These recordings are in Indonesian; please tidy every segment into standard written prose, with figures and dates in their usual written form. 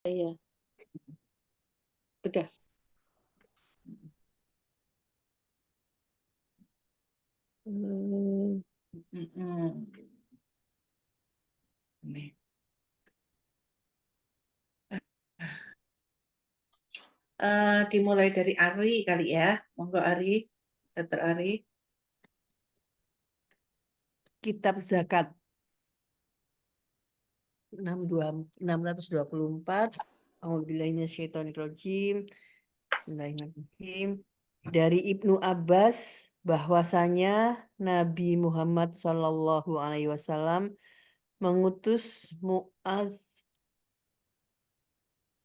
Iya. Udah. Nih. Dimulai dari Ari kali ya. Monggo Ari, Dr. Ari. Kitab Zakat 624. A'udzubillahiminasyaitonirrajim. Bismillahirrahmanirrahim. Dari Ibnu Abbas bahwasanya Nabi Muhammad SAW mengutus Muaz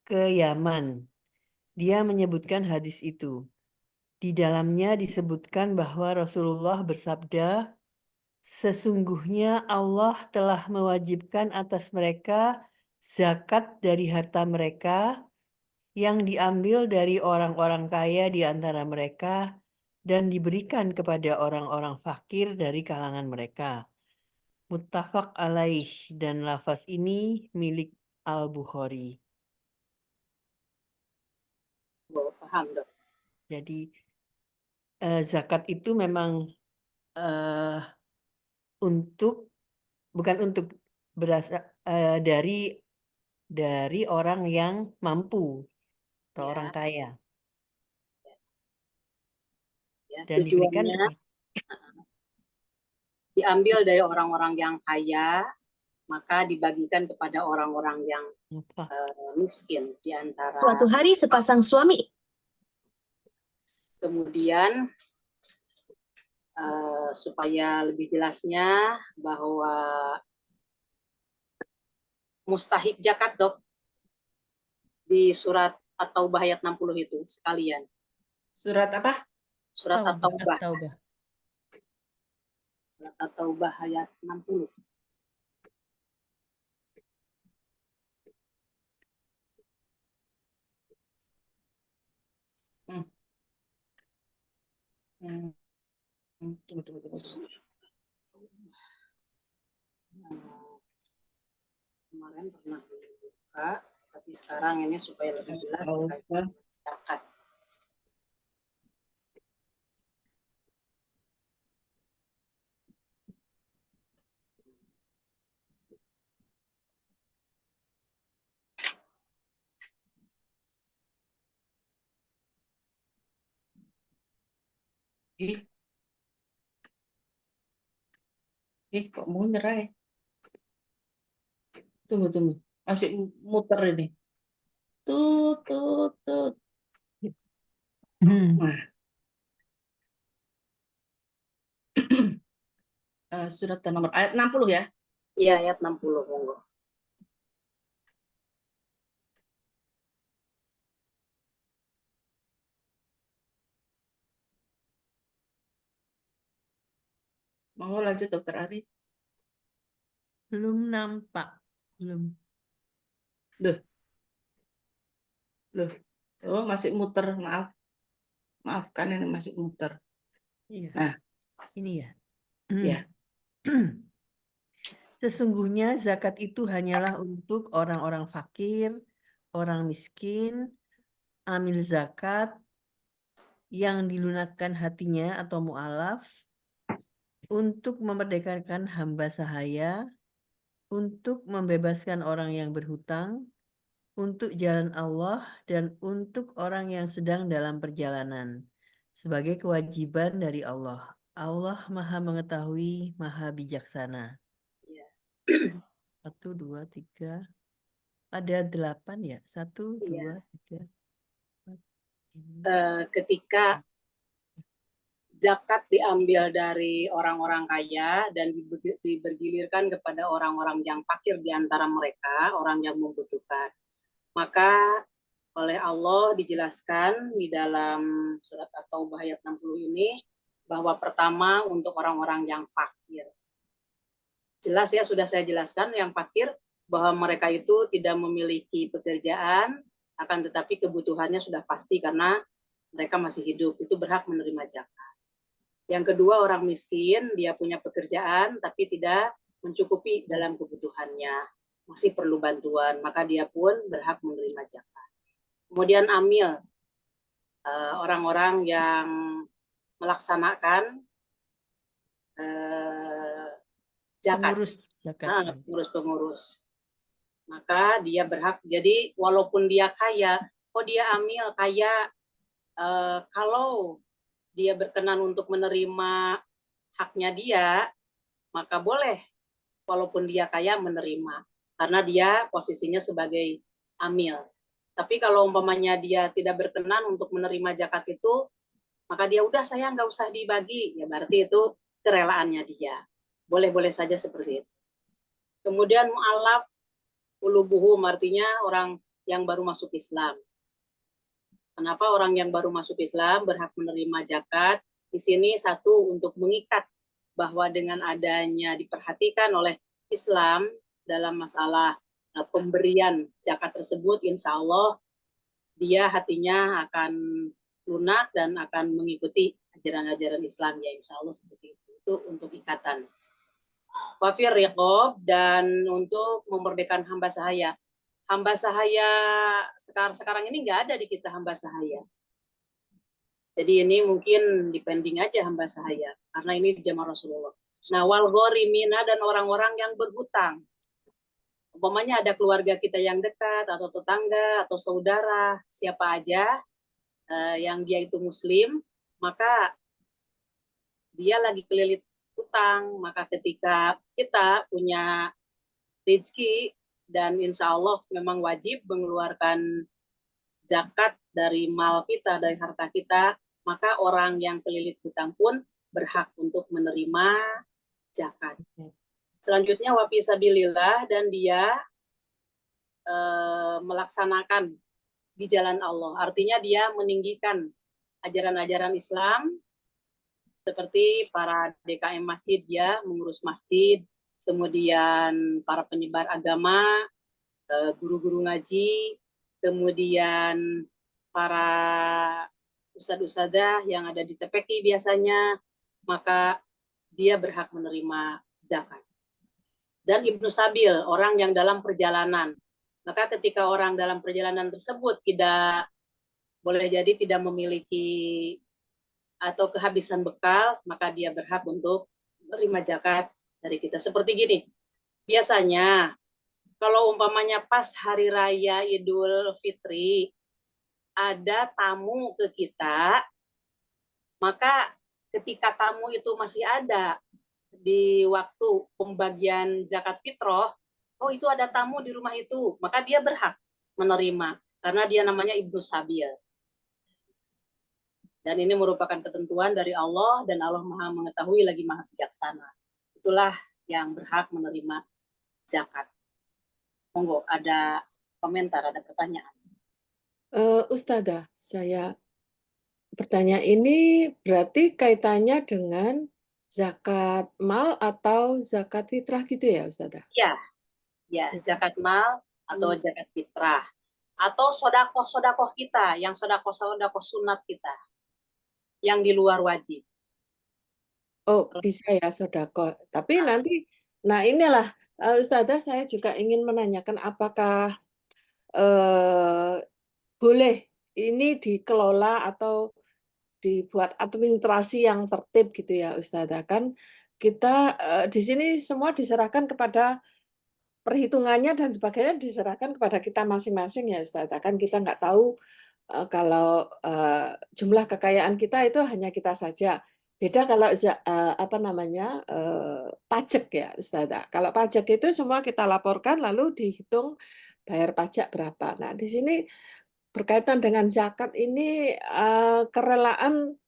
ke Yaman. Dia menyebutkan hadis itu. Di dalamnya disebutkan bahwa Rasulullah bersabda, sesungguhnya Allah telah mewajibkan atas mereka zakat dari harta mereka yang diambil dari orang-orang kaya di antara mereka dan diberikan kepada orang-orang fakir dari kalangan mereka. Muttafaq alaih, dan lafaz ini milik Al-Bukhari. Paham, Dok. Jadi zakat itu memang bukan untuk berasal dari orang yang mampu atau Ya. orang kaya. Ya, Dan diberikan tujuannya diambil dari orang-orang yang kaya, maka dibagikan kepada orang-orang yang miskin di antara. Suatu hari sepasang suami. Kemudian supaya lebih jelasnya bahwa mustahik zakat, Dok, di surat At-Taubah ayat 60 itu sekalian. Surat apa? Surat At-Taubah. At-Taubah. Surat At-Taubah ayat 60. Kemarin pernah dibuka, tapi sekarang ini supaya lebih jelas zakat. Kok mau nyerah ya? Tunggu. Masih muter ini. Tut. Nah. Surat nomor ayat 60 ya? Iya, ayat 60, monggo. Monggo lanjut Dokter Ari. Belum nampak. Belum. Loh. Oh, masih muter, maaf. Maafkan ini masih muter. Iya. Nah, ini ya. Ya. Sesungguhnya zakat itu hanyalah untuk orang-orang fakir, orang miskin, amil zakat yang dilunakkan hatinya atau mu'alaf, untuk memerdekakan hamba sahaya, untuk membebaskan orang yang berhutang, untuk jalan Allah, dan untuk orang yang sedang dalam perjalanan, sebagai kewajiban dari Allah. Allah Maha Mengetahui, Maha Bijaksana. Ya. 1, 2, 3. Ada 8 ya? 1, 2, 3. Ketika zakat diambil dari orang-orang kaya dan dibergilirkan kepada orang-orang yang fakir di antara mereka, orang yang membutuhkan. Maka oleh Allah dijelaskan di dalam surat At-Taubah ayat 60 ini bahwa pertama untuk orang-orang yang fakir. Jelas ya, sudah saya jelaskan yang fakir bahwa mereka itu tidak memiliki pekerjaan, akan tetapi kebutuhannya sudah pasti karena mereka masih hidup, itu berhak menerima zakat. Yang kedua, orang miskin, dia punya pekerjaan tapi tidak mencukupi dalam kebutuhannya. masih perlu bantuan, maka dia pun berhak menerima zakat. Kemudian amil, orang-orang yang melaksanakan zakat, Pengurus zakat. pengurus-pengurus. Maka dia berhak, jadi walaupun dia kaya, dia amil kaya, kalau dia berkenan untuk menerima haknya dia, maka boleh walaupun dia kaya menerima, karena dia posisinya sebagai amil. Tapi kalau umpamanya dia tidak berkenan untuk menerima zakat itu, maka dia udah saya nggak usah dibagi, ya berarti itu kerelaannya dia. Boleh-boleh saja seperti itu. Kemudian mu'alaf ulubuhum, artinya orang yang baru masuk Islam. Kenapa orang yang baru masuk Islam berhak menerima zakat? Di sini satu, untuk mengikat bahwa dengan adanya diperhatikan oleh Islam dalam masalah pemberian zakat tersebut, insya Allah dia hatinya akan lunak dan akan mengikuti ajaran-ajaran Islam, ya insya Allah seperti itu. Itu untuk ikatan. Wafir riqob, dan untuk memerdekakan hamba sahaya. Hamba sahaya sekarang ini nggak ada di kita hamba sahaya. Jadi ini mungkin dipending aja hamba sahaya, karena ini di zaman Rasulullah. Nah, wal ghorimina, dan orang-orang yang berhutang. Umpamanya ada keluarga kita yang dekat, atau tetangga, atau saudara, siapa aja yang dia itu muslim, maka dia lagi kelilit utang. Maka ketika kita punya rezeki, dan insya Allah memang wajib mengeluarkan zakat dari mal kita, dari harta kita, maka orang yang kelilit hutang pun berhak untuk menerima zakat. Selanjutnya wa fisabilillah, dan dia melaksanakan di jalan Allah. Artinya dia meninggikan ajaran-ajaran Islam, seperti para DKM masjid, dia mengurus masjid, kemudian para penyebar agama, guru-guru ngaji, kemudian para ustadz-ustadzah yang ada di TPQ biasanya, maka dia berhak menerima zakat. Dan Ibnu Sabil, orang yang dalam perjalanan. Maka ketika orang dalam perjalanan tersebut tidak, boleh jadi tidak memiliki atau kehabisan bekal, maka dia berhak untuk menerima zakat dari kita. Seperti gini, biasanya kalau umpamanya pas hari raya Idul Fitri, ada tamu ke kita, maka ketika tamu itu masih ada di waktu pembagian zakat fitrah, itu ada tamu di rumah itu, maka dia berhak menerima, karena dia namanya Ibnu Sabil. Dan ini merupakan ketentuan dari Allah, dan Allah Maha mengetahui lagi Maha bijaksana. Itulah yang berhak menerima zakat. Monggo, ada komentar, ada pertanyaan. Ustadzah, saya bertanya, ini berarti kaitannya dengan zakat mal atau zakat fitrah gitu ya, Ustadzah? Ya, zakat mal atau zakat fitrah. Atau sodakoh kita, yang sodakoh sunat kita, yang di luar wajib. Oh, bisa ya sodakoh. Tapi nanti, nah inilah Ustadzah, saya juga ingin menanyakan apakah boleh ini dikelola atau dibuat administrasi yang tertib gitu ya Ustadzah. Kan kita di sini semua diserahkan kepada perhitungannya dan sebagainya, diserahkan kepada kita masing-masing ya Ustadzah. Kan kita nggak tahu kalau jumlah kekayaan kita itu hanya kita saja. Beda kalau pajak ya Ustadzah. Kalau pajak itu semua kita laporkan lalu dihitung bayar pajak berapa. Nah, di sini berkaitan dengan zakat ini kerelaan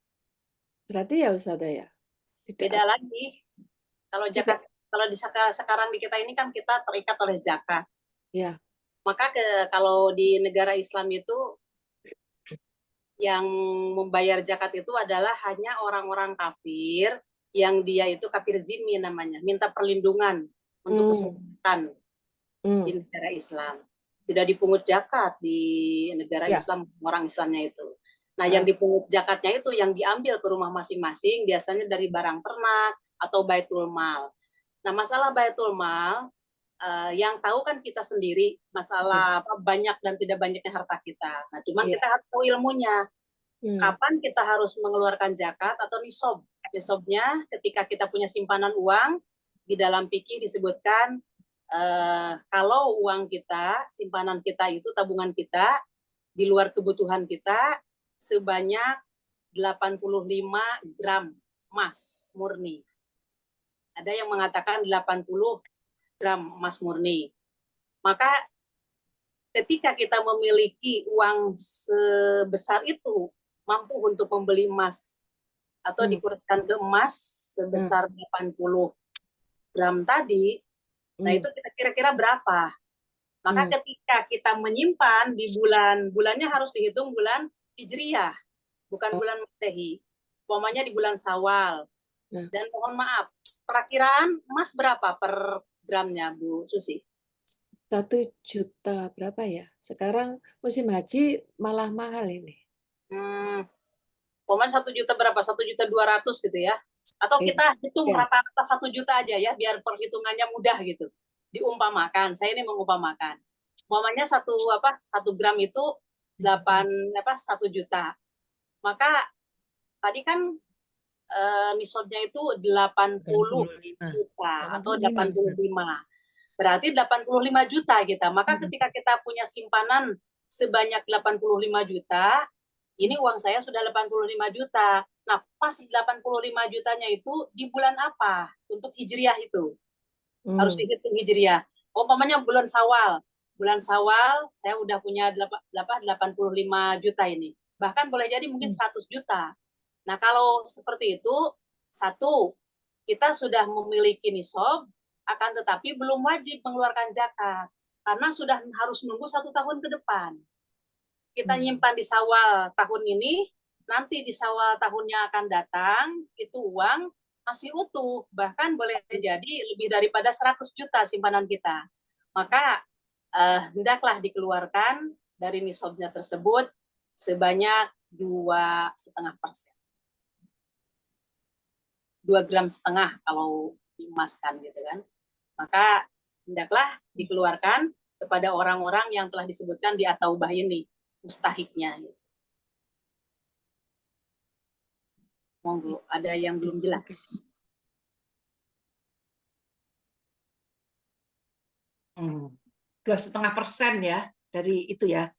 berarti ya Ustadzah ya? Beda lagi. Kalau zakat, kalau sekarang di kita ini kan kita terikat oleh zakat. Ya. Maka kalau di negara Islam itu yang membayar zakat itu adalah hanya orang-orang kafir, yang dia itu kafir zimmi namanya, minta perlindungan untuk keselamatan di negara Islam. Tidak dipungut zakat di negara Islam, orang Islamnya itu. Nah, yang dipungut zakatnya itu yang diambil ke rumah masing-masing, biasanya dari barang ternak atau baitul mal. Nah, masalah baitul mal, yang tahu kan kita sendiri masalah banyak dan tidak banyaknya harta kita. Nah, cuman kita harus tahu ilmunya. Kapan kita harus mengeluarkan zakat atau nisob? Nisobnya ketika kita punya simpanan uang, di dalam fikih disebutkan kalau uang kita, simpanan kita itu, tabungan kita, di luar kebutuhan kita sebanyak 85 gram emas murni. Ada yang mengatakan 80 gram emas murni. Maka ketika kita memiliki uang sebesar itu, mampu untuk membeli emas atau dikurskan ke emas sebesar 80 gram tadi, nah itu kita kira-kira berapa? Maka ketika kita menyimpan di bulannya harus dihitung bulan Hijriyah, bukan bulan Masehi. Umpamanya di bulan Syawal. Dan mohon maaf, perakiraan emas berapa per gramnya, Bu Susi? 1 juta berapa ya? Sekarang musim haji malah mahal ini. Umpamanya 1 juta berapa? 1.200.000 gitu ya? Atau kita hitung rata-rata 1 juta aja ya, biar perhitungannya mudah gitu. Diumpamakan, saya ini mengumpamakan. Umpamanya 1 gram itu 1 juta. Maka tadi kan nisabnya itu 80 juta atau 85. Berarti 85 juta kita. Maka ketika kita punya simpanan sebanyak 85 juta, ini uang saya sudah 85 juta. Nah, pas 85 jutanya itu di bulan apa untuk Hijriyah itu? Harus dihitung Hijriyah. Umpamanya bulan Syawal. Bulan Syawal saya udah punya 85 juta ini. Bahkan boleh jadi mungkin 100 juta. Nah, kalau seperti itu, satu, kita sudah memiliki nisab, akan tetapi belum wajib mengeluarkan zakat. Karena sudah harus menunggu 1 tahun ke depan. Kita nyimpan di Syawal tahun ini, nanti di Syawal tahunnya akan datang, itu uang masih utuh. Bahkan boleh jadi lebih daripada 100 juta simpanan kita. Maka hendaklah dikeluarkan dari nisabnya tersebut sebanyak 2,5%. 2,5 gram kalau diemaskan gitu kan. Maka hendaklah dikeluarkan kepada orang-orang yang telah disebutkan di At-Taubah ini, mustahiknya. Gitu. Monggo, ada yang belum jelas? 2,5% ya dari itu ya?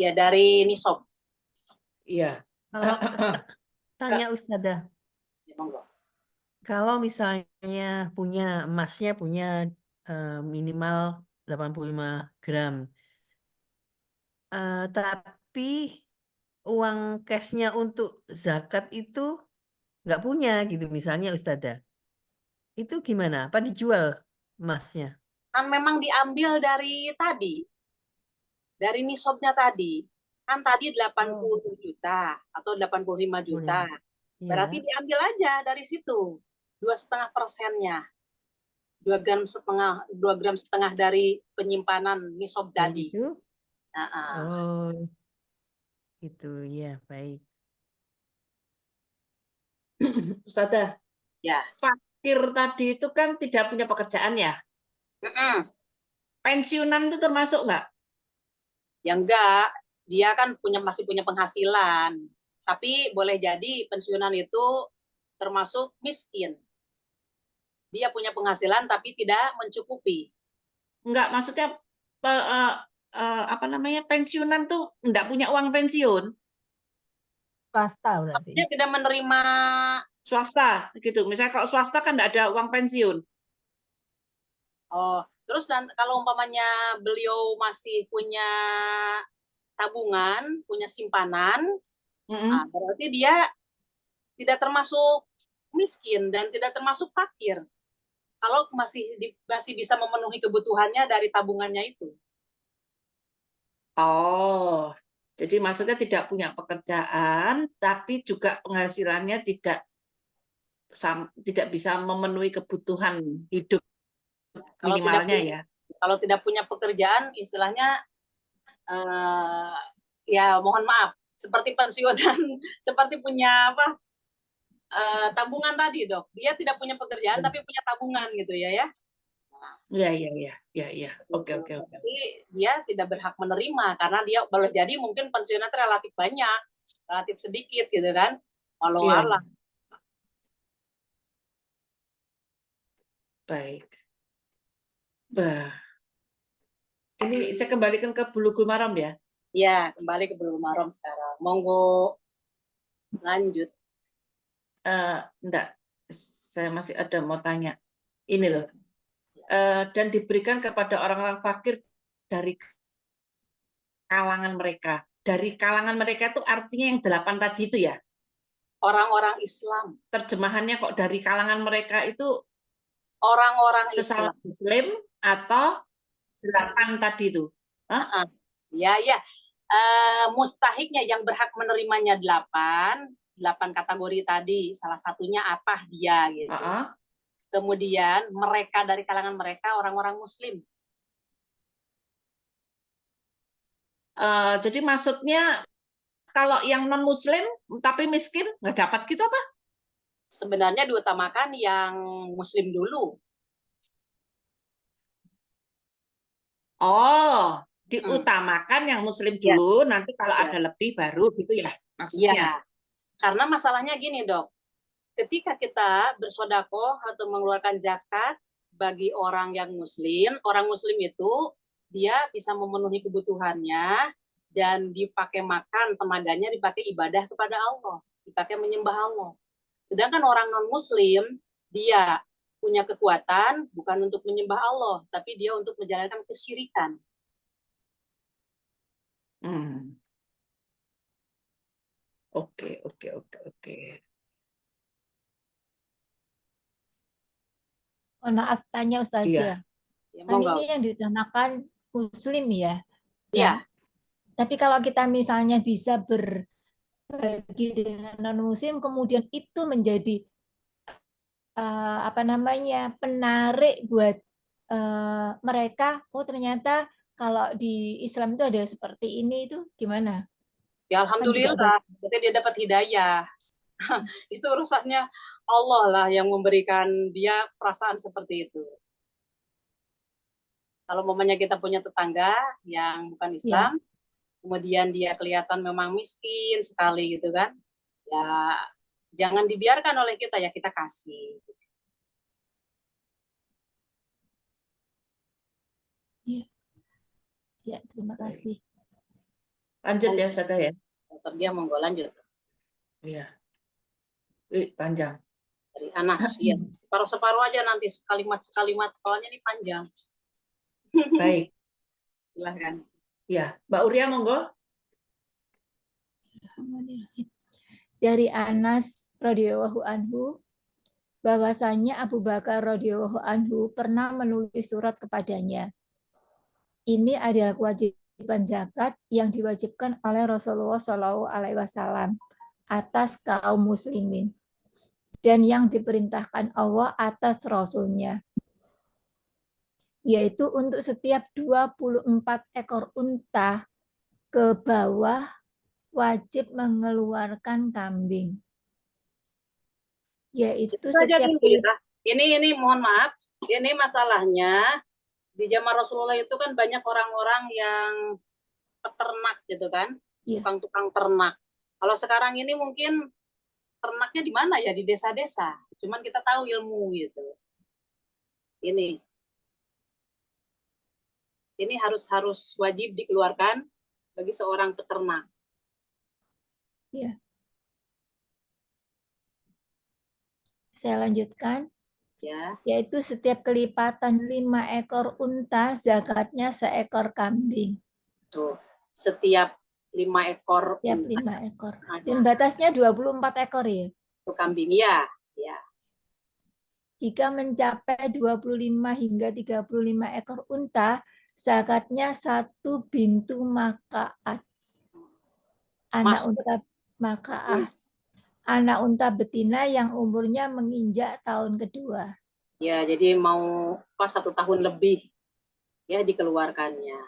Ya, dari nisab. Iya. Tanya Ustazah. Ya, monggo. Kalau misalnya emasnya punya minimal 85 gram. Tapi uang cashnya untuk zakat itu nggak punya gitu misalnya Ustazah. Itu gimana? Apa dijual emasnya? Kan memang diambil dari tadi. Dari nisabnya tadi. Kan tadi 80 juta atau 85 juta. Berarti diambil aja dari situ. 2,5%-nya. 2,5 gram dari penyimpanan nisab tadi. Itu? Gitu ya, baik. Ustazah, ya. Fakir tadi itu kan tidak punya pekerjaan ya? Pensiunan itu termasuk nggak? Ya enggak, dia kan masih punya penghasilan. Tapi boleh jadi pensiunan itu termasuk miskin. Dia punya penghasilan tapi tidak mencukupi. Enggak, maksudnya pensiunan tuh enggak punya uang pensiun. Swasta berarti. Dia tidak menerima swasta gitu. Misalnya kalau swasta kan enggak ada uang pensiun. Oh, terus kalau umpamanya beliau masih punya tabungan, punya simpanan, berarti dia tidak termasuk miskin dan tidak termasuk fakir. Kalau masih bisa memenuhi kebutuhannya dari tabungannya itu. Oh, jadi maksudnya tidak punya pekerjaan, tapi juga penghasilannya tidak bisa memenuhi kebutuhan hidup minimalnya ya. Kalau tidak punya pekerjaan, istilahnya ya mohon maaf, seperti pensiunan, seperti punya tabungan tadi, Dok. Dia tidak punya pekerjaan tapi punya tabungan gitu ya. Iya. Oke. Jadi dia tidak berhak menerima karena dia boleh jadi mungkin pensiunnya relatif banyak, relatif sedikit gitu kan. Walau Iya. alam. Baik. Bah. Ini saya kembalikan ke Bulughul Maram ya. Ya, kembali ke Bulughul Maram sekarang. Monggo lanjut. Enggak, saya masih ada mau tanya. Ini loh. Dan diberikan kepada orang-orang fakir dari kalangan mereka. Dari kalangan mereka itu artinya yang 8 tadi itu ya. Orang-orang Islam. Terjemahannya kok dari kalangan mereka itu Orang-orang sesama Islam. Muslim atau 8 tadi itu? Hah? Ya. Mustahiknya yang berhak menerimanya 8 kategori tadi. Salah satunya apa dia gitu. Kemudian mereka dari kalangan mereka orang-orang Muslim. Jadi maksudnya kalau yang non Muslim tapi miskin nggak dapat gitu apa? Sebenarnya diutamakan yang Muslim dulu. Oh, diutamakan yang Muslim dulu, nanti kalau ada lebih baru gitu ya maksudnya. Iya, karena masalahnya gini dok, ketika kita bersedekah atau mengeluarkan zakat bagi orang yang Muslim, orang Muslim itu dia bisa memenuhi kebutuhannya dan dipakai makan, tenaganya dipakai ibadah kepada Allah, dipakai menyembah Allah. Sedangkan orang non-Muslim, dia punya kekuatan bukan untuk menyembah Allah, tapi dia untuk menjalankan kesyirikan. Oke. Mohon maaf tanya Ustazah. Ya, Kan ini yang diutamakan Muslim ya. Iya. Tapi kalau kita misalnya bisa berbagi dengan non-Muslim, kemudian itu menjadi penarik buat mereka. Oh ternyata kalau di Islam itu ada seperti ini, itu gimana? Ya alhamdulillah, berarti dia dapat hidayah. Itu urusannya Allah lah yang memberikan dia perasaan seperti itu. Kalau momennya kita punya tetangga yang bukan Islam, kemudian dia kelihatan memang miskin sekali gitu kan, ya jangan dibiarkan oleh kita, ya kita kasih. Ya, terima kasih. Lanjut ya, Sada ya. Dia monggo lanjut. Iya. Panjang. Dari Anas, ya. Separuh-separuh aja nanti, sekalimat, soalnya ini panjang. Baik. Silahkan. Ya, Mbak Uria monggo. Dari Anas radhiyallahu anhu, bahwasanya Abu Bakar radhiyallahu anhu pernah menulis surat kepadanya. Ini adalah kewajiban zakat yang diwajibkan oleh Rasulullah SAW atas kaum muslimin dan yang diperintahkan Allah atas Rasulnya, yaitu untuk setiap 24 ekor unta ke bawah wajib mengeluarkan kambing. Yaitu setiap ini mohon maaf, ini masalahnya di zaman Rasulullah itu kan banyak orang-orang yang peternak gitu kan, tukang-tukang ternak. Kalau sekarang ini mungkin ternaknya di mana ya, di desa-desa. Cuman kita tahu ilmu gitu. Ini harus wajib dikeluarkan bagi seorang peternak. Ya. Saya lanjutkan. Ya. Yaitu setiap kelipatan 5 ekor unta, zakatnya seekor kambing. Tuh, setiap 5 ekor. Setiap 5 ekor. Dan batasnya 24 ekor ya? Untuk kambing, ya. Jika mencapai 25 hingga 35 ekor unta, zakatnya 1 bintu makaat. Anak unta makaat. Anak unta betina yang umurnya menginjak tahun kedua. Ya, jadi mau pas 1 tahun lebih ya dikeluarkannya.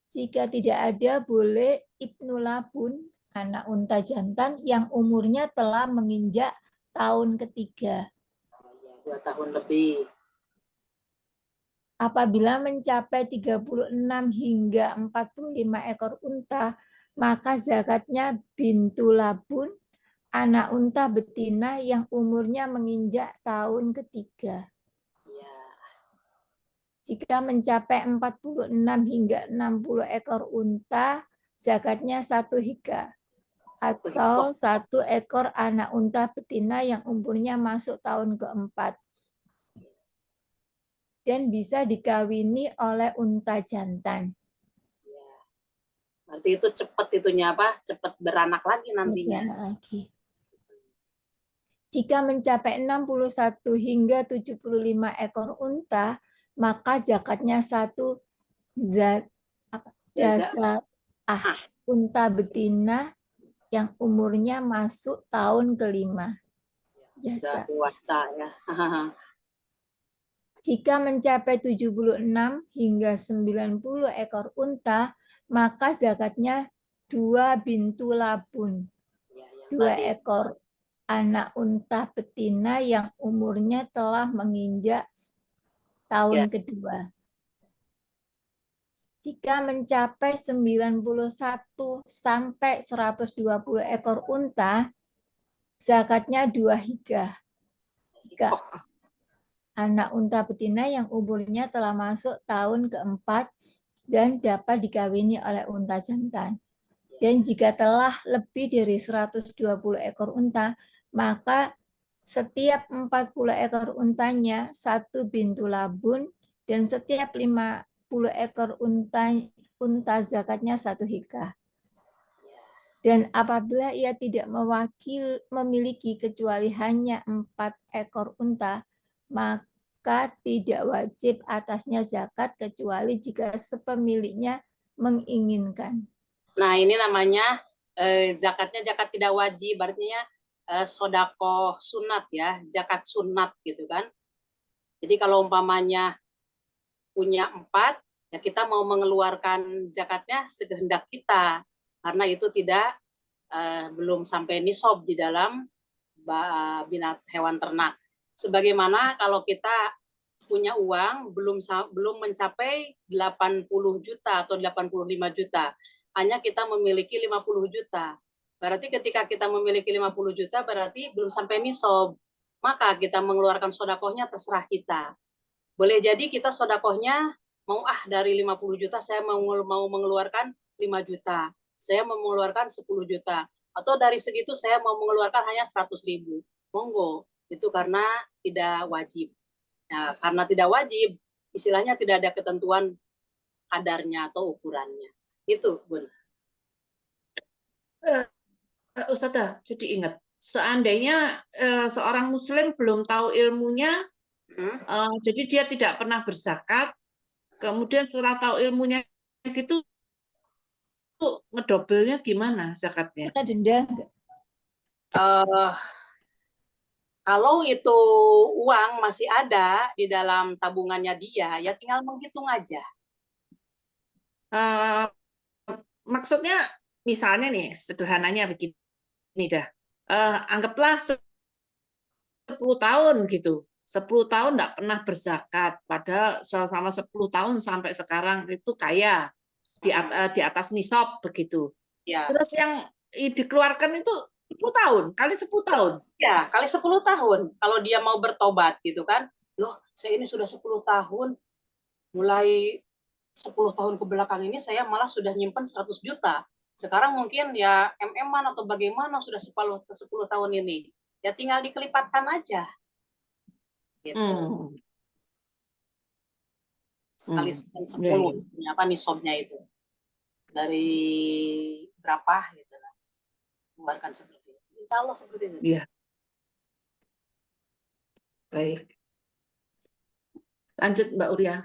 Jika tidak ada, boleh ibnu labun, anak unta jantan yang umurnya telah menginjak tahun ketiga. 2 tahun lebih. Apabila mencapai 36 hingga 45 ekor unta, maka zakatnya bintu labun, anak unta betina yang umurnya menginjak tahun ketiga. Ya. Jika mencapai 46 hingga 60 ekor unta, zakatnya 1 hika. Atau 1 ekor anak unta betina yang umurnya masuk tahun keempat. Dan bisa dikawini oleh unta jantan. Ya. Berarti itu cepat itunya apa? Cepat beranak lagi nantinya. Beranak lagi. Jika mencapai 61 hingga 75 ekor unta, maka zakatnya 1 jasa unta betina yang umurnya masuk tahun kelima. Sudah Jasa. dewasa ya. Jika mencapai 76 hingga 90 ekor unta, maka zakatnya 2 bintu labun. Ya, yang 2 tadi. ekor anak unta betina yang umurnya telah menginjak tahun kedua. Jika mencapai 91 sampai 120 ekor unta, zakatnya 2 hika. Anak unta betina yang umurnya telah masuk tahun keempat dan dapat dikawini oleh unta jantan. Dan jika telah lebih dari 120 ekor unta, maka setiap 40 ekor untanya 1 bintu labun, dan setiap 50 ekor unta zakatnya 1 hika. Dan apabila ia tidak memiliki kecuali hanya 4 ekor unta, maka tidak wajib atasnya zakat kecuali jika sepemiliknya menginginkan. Nah, ini namanya zakatnya zakat tidak wajib, artinya sodakoh sunat ya, zakat sunat gitu kan. Jadi kalau umpamanya punya 4, ya kita mau mengeluarkan zakatnya sekehendak kita, karena itu tidak belum sampai nisab di dalam hewan ternak. Sebagaimana kalau kita punya uang belum mencapai 80 juta atau 85 juta, hanya kita memiliki 50 juta. Berarti ketika kita memiliki 50 juta berarti belum sampai nisab. Maka kita mengeluarkan sodakohnya terserah kita. Boleh jadi kita sodakohnya mau dari 50 juta saya mau mengeluarkan 5 juta. Saya mau mengeluarkan 10 juta. Atau dari segitu saya mau mengeluarkan hanya 100.000. Monggo. Itu karena tidak wajib. Nah, karena tidak wajib, istilahnya tidak ada ketentuan kadarnya atau ukurannya. Itu, Bun. Ustazah, jadi ingat, seandainya seorang muslim belum tahu ilmunya, jadi dia tidak pernah berzakat, kemudian setelah tahu ilmunya gitu, ngedobelnya gimana zakatnya? Kena denda enggak? Kalau itu uang masih ada di dalam tabungannya dia, ya tinggal menghitung aja. Maksudnya, misalnya nih, sederhananya begini dah, anggaplah 10 tahun gitu, 10 tahun enggak pernah berzakat, padahal selama 10 tahun sampai sekarang itu kaya, di atas nisab begitu. Ya. Terus yang dikeluarkan itu 10 tahun, kali 10 tahun. Ya, kali 10 tahun. Kalau dia mau bertobat gitu kan. Loh, saya ini sudah 10 tahun, mulai 10 tahun ke belakang ini saya malah sudah nyimpen 100 juta. Sekarang mungkin ya MM-an atau bagaimana sudah 10 tahun ini. Ya tinggal dikelipatkan aja. Gitu. Sekali 10, apa nisabnya itu. Dari berapa gitu lah. Keluarkan seperti itu. Insya Allah seperti itu. Iya. Baik. Lanjut Mbak Uria.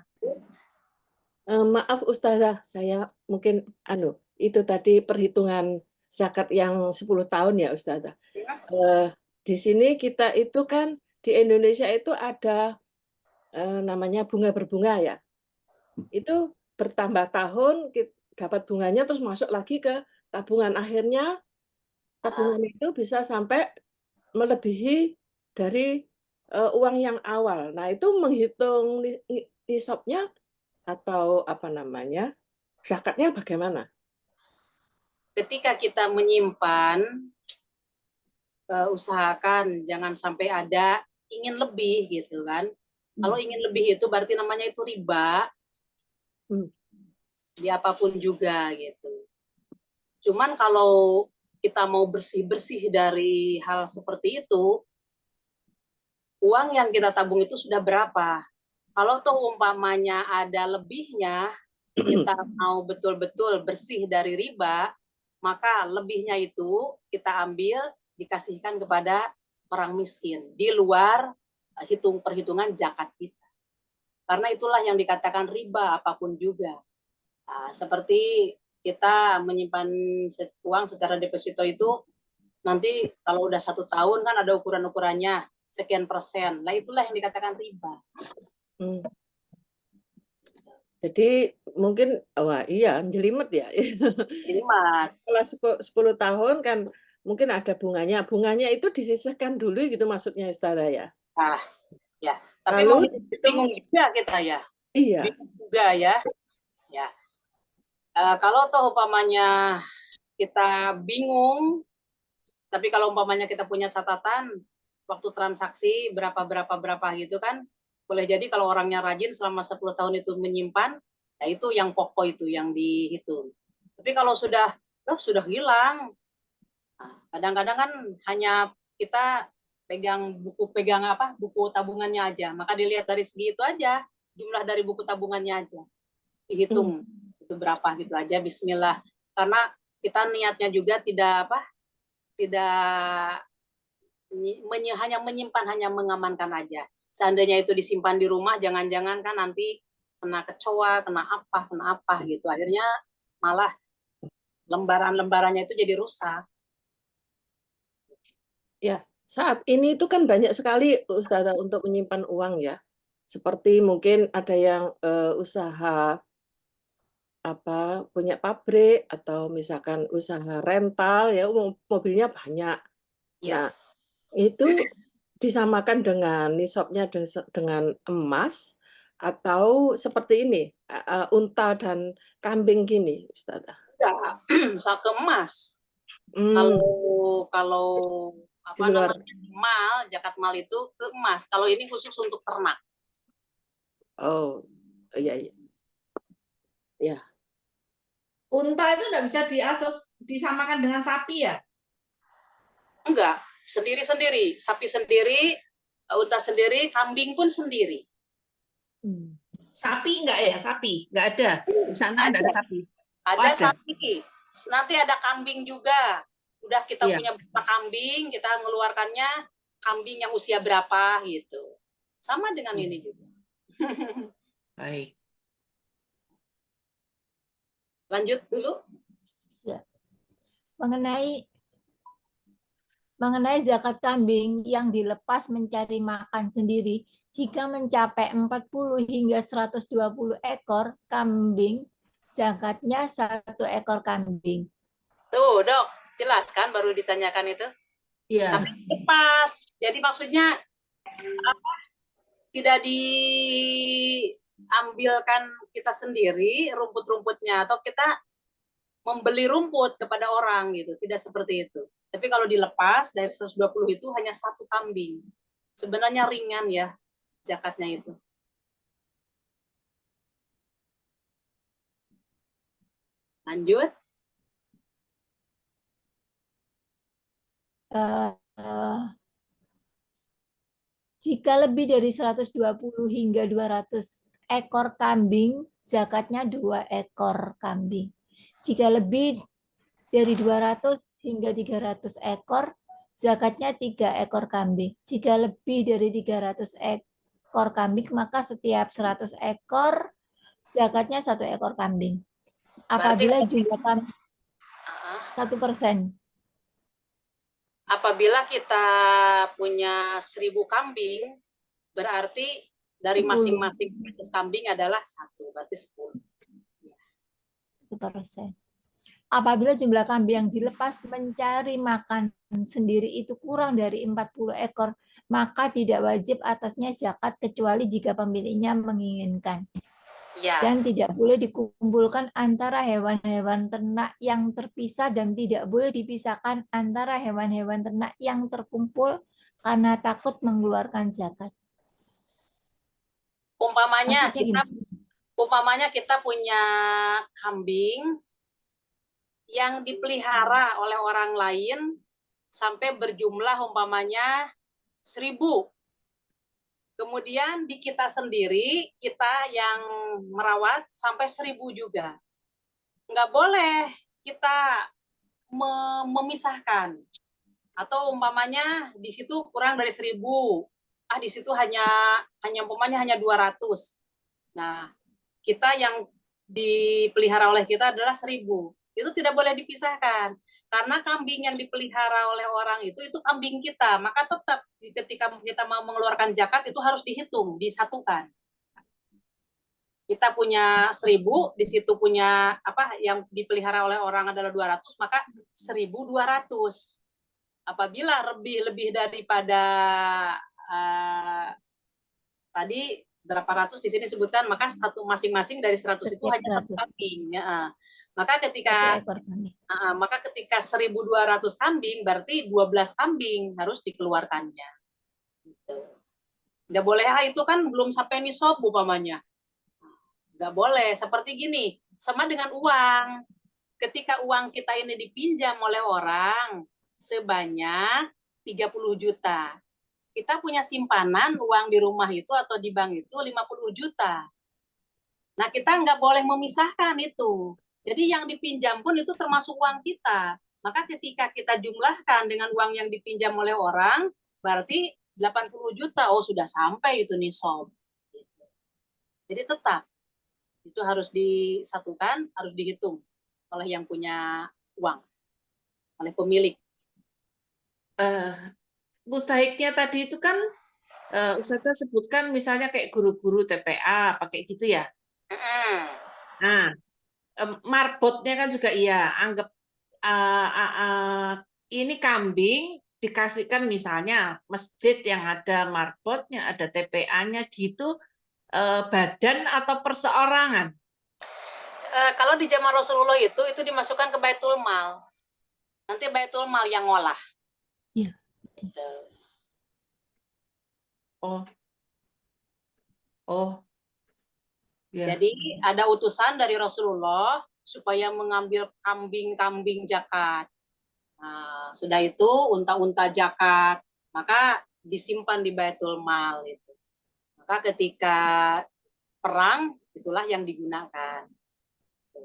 Maaf Ustazah, saya mungkin itu tadi perhitungan zakat yang 10 tahun ya Ustazah. Di sini kita itu kan di Indonesia itu ada namanya bunga berbunga ya. Itu bertambah tahun dapat bunganya terus masuk lagi ke tabungan, akhirnya tabungan itu bisa sampai melebihi dari uang yang awal. Nah, itu menghitung nisabnya atau apa namanya, zakatnya bagaimana? Ketika kita menyimpan, usahakan jangan sampai ada ingin lebih gitu kan. Kalau ingin lebih itu berarti namanya itu riba. Di apapun juga gitu. Cuman kalau kita mau bersih-bersih dari hal seperti itu, uang yang kita tabung itu sudah berapa? Kalau toh umpamanya ada lebihnya, kita mau betul-betul bersih dari riba, maka lebihnya itu kita ambil dikasihkan kepada orang miskin di luar perhitungan zakat kita. Karena itulah yang dikatakan riba apapun juga. Nah, seperti kita menyimpan uang secara deposito itu nanti kalau udah 1 tahun kan ada ukuran-ukurannya sekian persen. Nah itulah yang dikatakan riba. Jadi mungkin wah iya jelimet ya. Jelimet. Setelah 10 tahun kan mungkin ada bunganya. Bunganya itu disisihkan dulu gitu maksudnya Ustazah ya. Nah, ya. Tapi Lalu bingung juga kita ya. Iya. Bingung juga ya. Ya. Kalau toh umpamanya kita bingung, tapi kalau umpamanya kita punya catatan waktu transaksi berapa gitu kan, boleh jadi kalau orangnya rajin selama 10 tahun itu menyimpan, ya itu yang pokok itu yang dihitung. Tapi kalau sudah hilang, kadang-kadang kan hanya kita buku tabungannya aja, maka dilihat dari segi itu aja, jumlah dari buku tabungannya aja, dihitung itu berapa gitu aja, Bismillah. Karena kita niatnya juga tidak hanya menyimpan, hanya mengamankan aja. Seandainya itu disimpan di rumah, jangan-jangan kan nanti kena kecoa, kena apa gitu. Akhirnya malah lembaran-lembarannya itu jadi rusak. Ya, saat ini itu kan banyak sekali Ustazah untuk menyimpan uang ya. Seperti mungkin ada yang usaha punya pabrik atau misalkan usaha rental ya, mobilnya banyak. Ya. Nah, itu disamakan dengan nisabnya dengan emas atau seperti ini, unta dan kambing gini, Ustazah? Bisa ke emas. Kalau zakat mal itu ke emas. Kalau ini khusus untuk ternak. Oh, iya. Ya. Unta itu nggak bisa disamakan dengan sapi ya? Enggak, sendiri-sendiri. Sapi sendiri, unta sendiri, kambing pun sendiri. Sapi enggak ya? Sapi nggak ada. Di sana ada sapi. Ada sapi. Nanti ada kambing juga. Udah kita punya berapa kambing, kita mengeluarkannya kambing yang usia berapa gitu. Sama dengan ini juga. Baik. Lanjut dulu. Ya. Mengenai zakat kambing yang dilepas mencari makan sendiri, jika mencapai 40 hingga 120 ekor kambing, zakatnya 1 ekor kambing. Tuh, Dok, jelas kan baru ditanyakan itu? Iya. Tapi lepas. Jadi maksudnya tidak diambilkan kita sendiri rumput-rumputnya atau kita membeli rumput kepada orang gitu, tidak seperti itu. Tapi kalau dilepas dari 120 itu hanya 1 kambing. Sebenarnya ringan ya zakatnya itu. Lanjut. Jika lebih dari 120 hingga 200 ekor kambing, zakatnya 2 ekor kambing. Jika lebih dari 200 hingga 300 ekor, zakatnya 3 ekor kambing. Jika lebih dari 300 ekor kambing, maka setiap 100 ekor, zakatnya 1 ekor kambing. Apabila jumlah kambing 1%. Apabila kita punya 1000 kambing, berarti dari masing-masing kambing adalah 1, berarti 10. 1%. Apabila jumlah kambing yang dilepas mencari makan sendiri itu kurang dari 40 ekor, maka tidak wajib atasnya zakat kecuali jika pemiliknya menginginkan. Ya. Dan tidak boleh dikumpulkan antara hewan-hewan ternak yang terpisah dan tidak boleh dipisahkan antara hewan-hewan ternak yang terkumpul karena takut mengeluarkan zakat. Umpamanya Maksudnya gimana? kita punya kambing yang dipelihara oleh orang lain sampai berjumlah umpamanya 1000. Kemudian di kita sendiri, kita yang merawat sampai 1000 juga. Nggak boleh kita memisahkan. Atau umpamanya di situ kurang dari 1000. Di situ hanya umpamanya hanya 200. Nah, kita yang dipelihara oleh kita adalah 1000. Itu tidak boleh dipisahkan. Karena kambing yang dipelihara oleh orang itu kambing kita. Maka tetap ketika kita mau mengeluarkan zakat itu harus dihitung, disatukan. Kita punya 1000, di situ punya yang dipelihara oleh orang adalah 200, maka 1200. Apabila lebih daripada tadi berapa ratus di sini sebutkan, maka satu masing-masing dari 100 itu hanya 1 kambing. Ya. Maka ketika 1200 kambing berarti 12 kambing harus dikeluarkannya. Gitu. Nggak boleh itu kan belum sampai nisab umpamanya. Nggak boleh. Seperti gini, sama dengan uang. Ketika uang kita ini dipinjam oleh orang sebanyak 30 juta. Kita punya simpanan uang di rumah itu atau di bank itu 50 juta. Nah, kita nggak boleh memisahkan itu. Jadi yang dipinjam pun itu termasuk uang kita. Maka ketika kita jumlahkan dengan uang yang dipinjam oleh orang, berarti 80 juta, sudah sampai itu nisab. Jadi tetap, itu harus disatukan, harus dihitung oleh yang punya uang, oleh pemilik. Mustahiknya tadi itu kan Ustazah sebutkan misalnya kayak guru-guru TPA pakai gitu ya. Nah, marbotnya kan juga iya, anggap ini kambing dikasihkan misalnya masjid yang ada marbotnya, ada TPA-nya gitu, badan atau perseorangan. Kalau di zaman Rasulullah itu dimasukkan ke Baitul Mal. Nanti Baitul Mal yang ngolah. Iya. Ya. Jadi ada utusan dari Rasulullah supaya mengambil kambing-kambing zakat. Nah, sudah itu unta-unta zakat, maka disimpan di Baitul Mal itu. Maka ketika perang itulah yang digunakan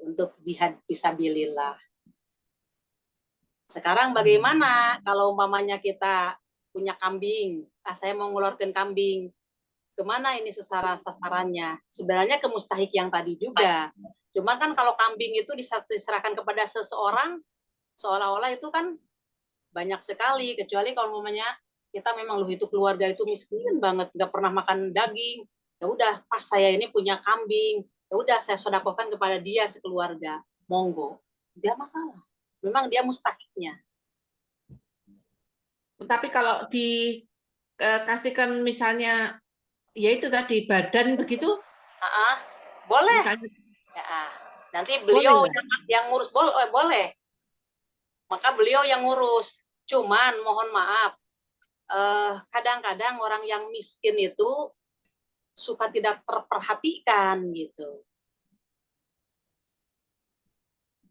untuk jihad fisabilillah. Sekarang bagaimana kalau umpamanya kita punya kambing, saya mau mengeluarkan kambing, kemana ini sasarannya? Sebenarnya ke mustahik yang tadi juga. Cuman kan kalau kambing itu diserahkan kepada seseorang, seolah-olah itu kan banyak sekali. Kecuali kalau umpamanya kita memang itu keluarga itu miskin banget, nggak pernah makan daging. Ya udah, pas saya ini punya kambing, ya udah saya sedekahkan kepada dia sekeluarga. Monggo, nggak masalah. Memang dia mustahiknya. Tapi kalau dikasihkan misalnya, ya itu tadi badan begitu, boleh. Misalnya, nanti beliau boleh, yang ngurus, boleh. Maka beliau yang ngurus. Cuman mohon maaf, kadang-kadang orang yang miskin itu suka tidak terperhatikan gitu.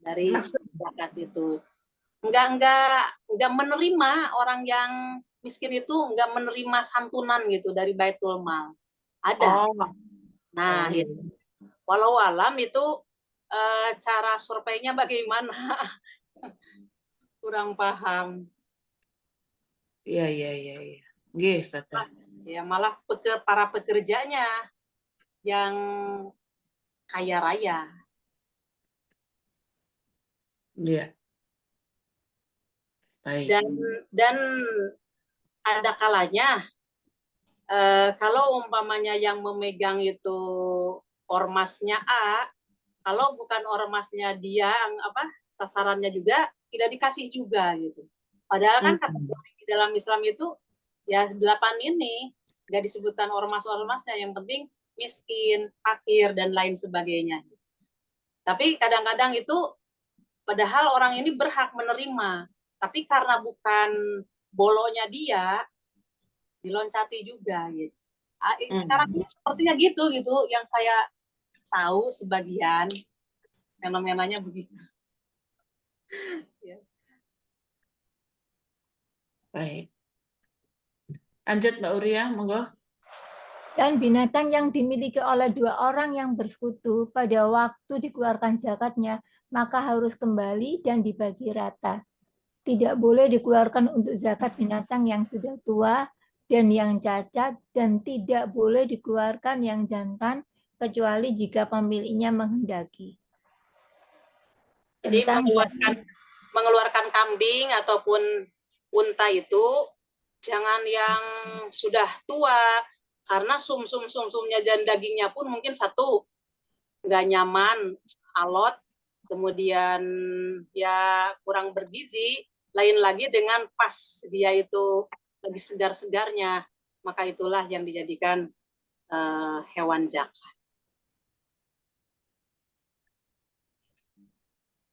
Dari zakat itu enggak menerima, orang yang miskin itu enggak menerima santunan gitu dari Baitul Mal. Ada. Nah, itu. Walau alam itu cara surveinya bagaimana? Kurang paham. Iya. Nggih, Ustazah. Ya malah para pekerjanya yang kaya raya. Iya. Baik. Dan ada kalanya kalau umpamanya yang memegang itu ormasnya A, kalau bukan ormasnya dia sasarannya juga tidak dikasih juga gitu. Padahal kan kategori di dalam Islam itu Ya 8 ini nggak disebutkan ormas-ormasnya, yang penting miskin, fakir, dan lain sebagainya. Tapi kadang-kadang itu padahal orang ini berhak menerima, tapi karena bukan bolonya dia, diloncati juga gitu. Sekarang ini sepertinya gitu yang saya tahu sebagian fenomenanya begitu. Ya. Baik. Lanjut Mbak Uria, monggo. Dan binatang yang dimiliki oleh 2 orang yang bersekutu pada waktu dikeluarkan zakatnya, maka harus kembali dan dibagi rata. Tidak boleh dikeluarkan untuk zakat binatang yang sudah tua dan yang cacat, dan tidak boleh dikeluarkan yang jantan, kecuali jika pemiliknya menghendaki. Jadi mengeluarkan kambing ataupun unta itu jangan yang sudah tua, karena sumnya dan dagingnya pun mungkin satu nggak nyaman, alot, kemudian ya kurang bergizi, lain lagi dengan pas dia itu lagi segar-segarnya, maka itulah yang dijadikan hewan zakat.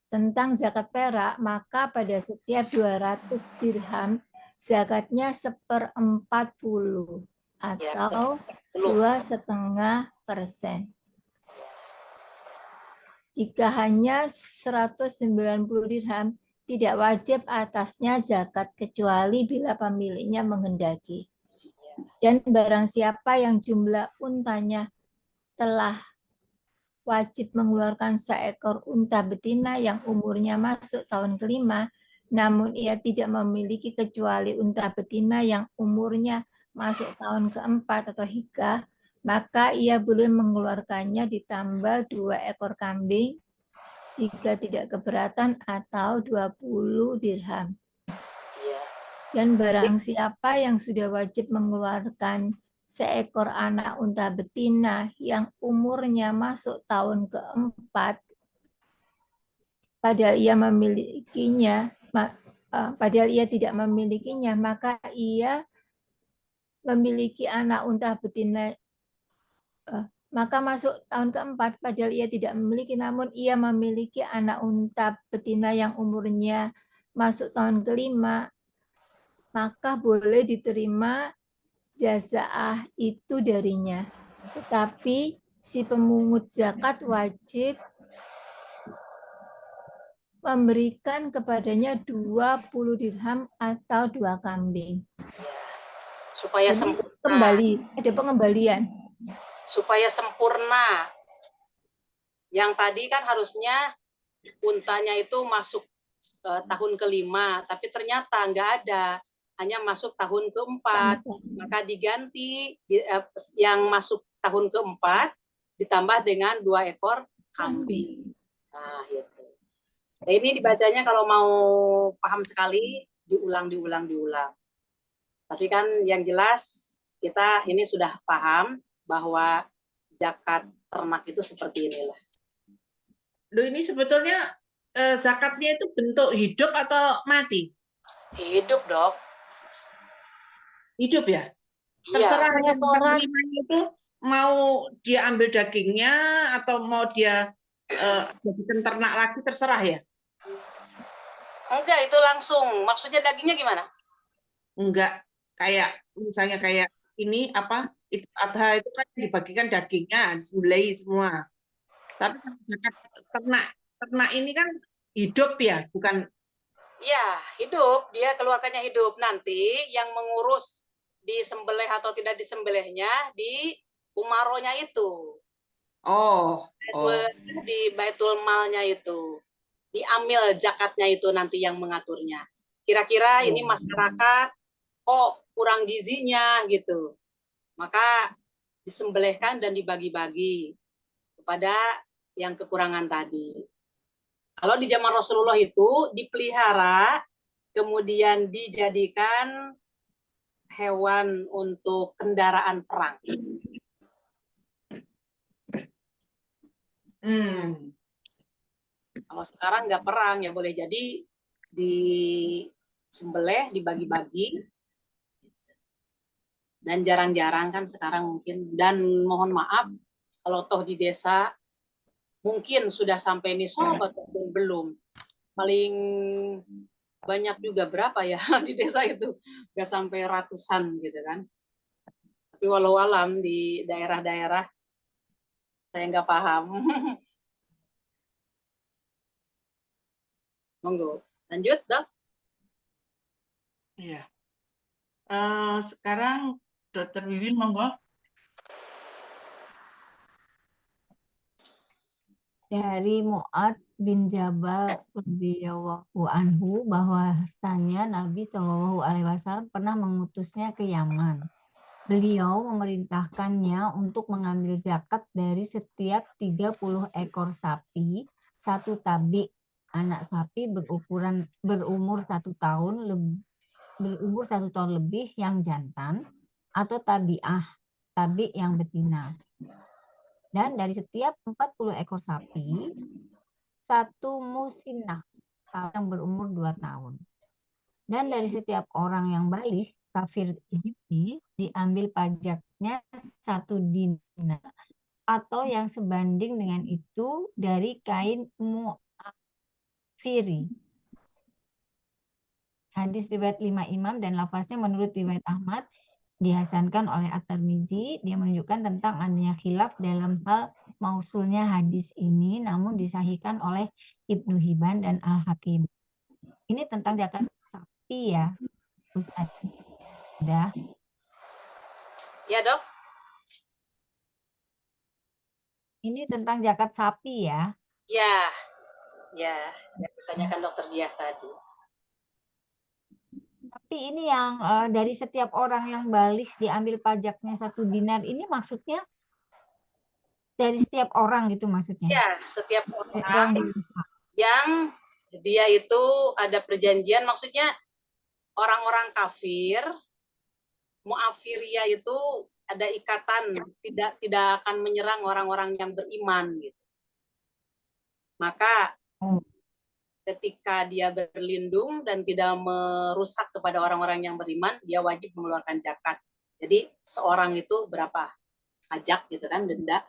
Tentang zakat perak, maka pada setiap 200 dirham, zakatnya 1/40 atau 2,5%. Jika hanya 190 dirham, tidak wajib atasnya zakat kecuali bila pemiliknya menghendaki. Dan barang siapa yang jumlah untanya telah wajib mengeluarkan seekor unta betina yang umurnya masuk tahun kelima, namun ia tidak memiliki kecuali unta betina yang umurnya masuk tahun keempat atau hikah, maka ia boleh mengeluarkannya ditambah 2 ekor kambing jika tidak keberatan atau 20 dirham. Dan barang siapa yang sudah wajib mengeluarkan seekor anak unta betina yang umurnya masuk tahun keempat, padahal ia tidak memilikinya, maka ia memiliki anak unta betina, maka masuk tahun keempat, padahal ia tidak memiliki, namun ia memiliki anak unta betina yang umurnya masuk tahun kelima, maka boleh diterima jazaah itu darinya. Tetapi si pemungut zakat wajib memberikan kepadanya 20 dirham atau 2 kambing. Supaya jadi, sempurna. Kembali, ada pengembalian. Supaya sempurna. Yang tadi kan harusnya untanya itu masuk tahun kelima, tapi ternyata nggak ada. Hanya masuk tahun keempat, maka diganti yang masuk tahun keempat ditambah dengan 2 ekor kambing. Nah, itu. Nah, ini dibacanya kalau mau paham sekali, diulang. Tapi kan yang jelas kita ini sudah paham bahwa zakat ternak itu seperti inilah. Loh, ini sebetulnya zakatnya itu bentuk hidup atau mati? Hidup, Dok. Hidup ya? Terserah yang penerima itu mau dia ambil dagingnya atau mau dia jadi ternak lagi, terserah ya? Enggak, itu langsung. Maksudnya dagingnya gimana? Enggak, kayak misalnya kayak ini apa? Itu adha itu kan dibagikan dagingnya, disembelih semua. Tapi zakat ternak ini kan hidup ya, bukan? Ya, hidup. Dia keluarkannya hidup. Nanti yang mengurus disembelih atau tidak disembelihnya di umaronya itu. Di Baitul Malnya itu. Diambil zakatnya itu nanti yang mengaturnya. Kira-kira ini masyarakat kok kurang gizinya gitu. Maka disembelihkan dan dibagi-bagi kepada yang kekurangan tadi. Kalau di zaman Rasulullah itu dipelihara, kemudian dijadikan hewan untuk kendaraan perang. Kalau sekarang nggak perang, ya boleh jadi disembelih, dibagi-bagi. Dan jarang-jarang kan sekarang mungkin. Dan mohon maaf, kalau toh di desa mungkin sudah sampai nisab atau belum. Paling banyak juga berapa ya di desa itu, nggak sampai ratusan gitu kan. Tapi walau alam di daerah-daerah saya nggak paham. Monggo, lanjut Dok. Iya. Sekarang Dokter Wiwin, monggo. Dari Mu'ad bin Jabal radhiyallahu anhu bahwasanya Nabi Shallallahu alaihi wasallam pernah mengutusnya ke Yaman. Beliau memerintahkannya untuk mengambil zakat dari setiap 30 ekor sapi, satu tabi, anak sapi berumur 1 tahun lebih yang jantan, atau tabi'ah, tabi yang betina. Dan dari setiap 40 ekor sapi, satu musinah yang berumur 2 tahun. Dan dari setiap orang yang balik, kafir Egypti, diambil pajaknya 1 dinar atau yang sebanding dengan itu dari kain mu'afiri. Hadis riwayat 5 imam dan lafaznya menurut riwayat Ahmad dihasankan oleh At-Tirmidzi. Dia menunjukkan tentang adanya khilaf dalam hal mausulnya hadis ini, namun disahihkan oleh Ibnu Hibban dan Al-Hakim. Ini tentang zakat sapi ya, Ustaz. Udah. Ya Dok. Ini tentang zakat sapi ya. Ya, yang ditanyakan Dokter Diah tadi. Tapi ini yang dari setiap orang yang balik diambil pajaknya 1 dinar, ini maksudnya dari setiap orang gitu maksudnya? Ya, setiap Orang orang yang dia itu ada perjanjian, maksudnya orang-orang kafir, mu'afiria itu ada ikatan, tidak akan menyerang orang-orang yang beriman gitu. Maka ketika dia berlindung dan tidak merusak kepada orang-orang yang beriman, dia wajib mengeluarkan zakat. Jadi seorang itu berapa pajak gitu kan, denda.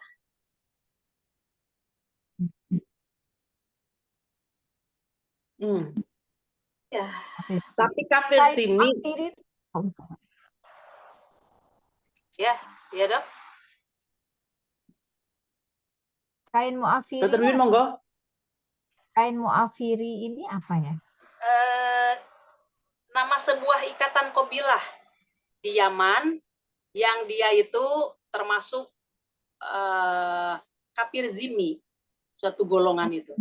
Ya. Tapi kafir timi. Ya Dok. Kain mu'afiri. Dokter Wiwin, monggo. Kain mu'afiri ini apa ya? Nama sebuah ikatan kabilah di Yaman yang dia itu termasuk kafir zimmi, suatu golongan itu.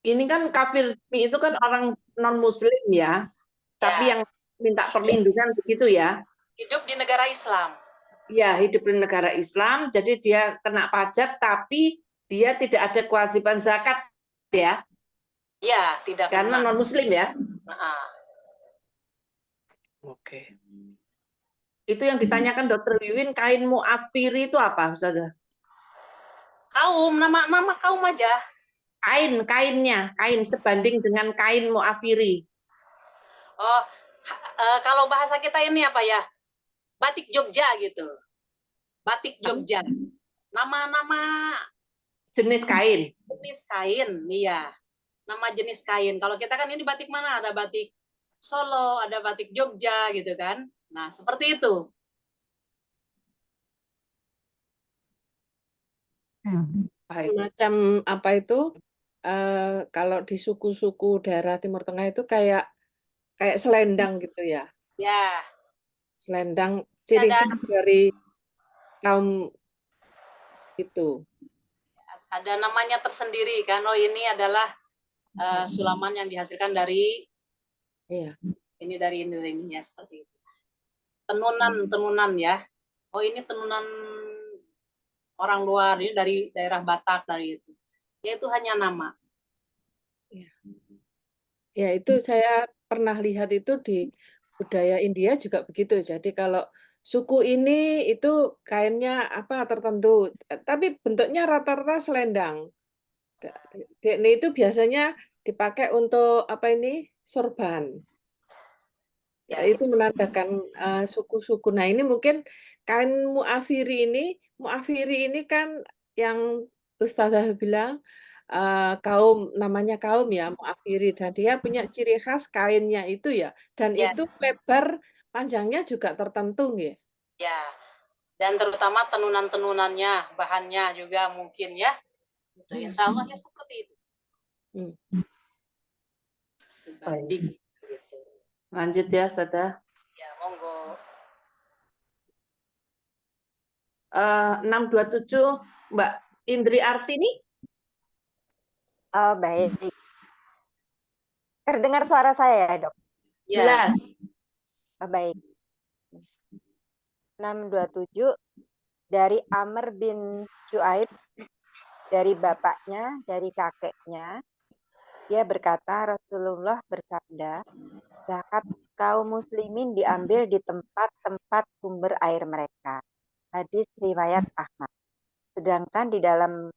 Ini kan kafir itu kan orang non Muslim ya, tapi yang minta perlindungan begitu ya. Hidup di negara Islam. Ya, hidup di negara Islam, jadi dia kena pajak, tapi dia tidak ada kewajiban zakat ya. Ya, tidak karena non Muslim ya. Oke. Itu yang ditanyakan Dokter Wiwin, kain mu'afiri itu apa, Ustazah? Kaum, nama kaum aja. Kainnya, kain sebanding dengan kain mu'afiri. Oh, kalau bahasa kita ini apa ya? Batik Jogja gitu. Batik Jogja. Nama-nama jenis kain. Jenis kain, iya. Nama jenis kain. Kalau kita kan ini batik mana? Ada batik Solo, ada batik Jogja gitu kan. Nah, seperti itu. Macam apa itu? Kalau di suku-suku daerah Timur Tengah itu kayak selendang gitu ya. Ya. Selendang ciri khas dari kaum itu. Ada namanya tersendiri kan. Oh, ini adalah sulaman yang dihasilkan dari ini dari ini ya, seperti itu. Tenunan ya. Oh, ini tenunan orang luar, ini dari daerah Batak, dari itu. Ya, itu hanya nama. Ya, itu saya pernah lihat itu di budaya India juga begitu. Jadi kalau suku ini itu kainnya apa tertentu, tapi bentuknya rata-rata selendang. Dekne itu biasanya dipakai untuk apa ini? Sorban. Ya, Itu menandakan suku-suku. Nah, ini mungkin kain muafiri ini kan yang Ustazah bilang kaum, namanya kaum ya, muafiri, dan dia punya ciri khas kainnya itu ya, dan ya, itu lebar panjangnya juga tertentu ya. ya. Dan terutama tenunan-tenunannya, bahannya juga mungkin ya. Gitu. Insya Allah ya seperti itu. Sebanding gitu. Lanjut ya, Sada. Ya, monggo. 627 Mbak Indri Artini. Oh, baik. Terdengar suara saya ya, Dok? Ya, Jelas. Oh, baik. 627 dari Amr bin Syuaib, dari bapaknya, dari kakeknya. Dia berkata, Rasulullah bersabda, zakat kaum muslimin diambil di tempat-tempat sumber air mereka. Hadis riwayat Ahmad. Sedangkan di dalam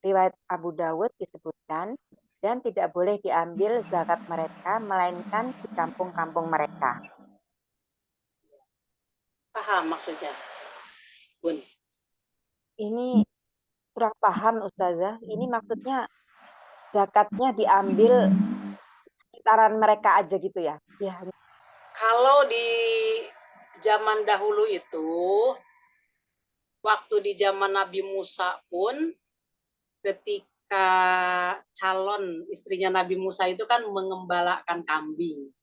riwayat Abu Dawud disebutkan, dan tidak boleh diambil zakat mereka, melainkan di kampung-kampung mereka. paham maksudnya. Bun. Ini kurang paham, Ustazah. Ini maksudnya zakatnya diambil sekitaran mereka aja gitu ya? Ya. Kalau di zaman dahulu itu, waktu di zaman Nabi Musa pun, ketika calon istrinya Nabi Musa itu kan mengembalakan kambing.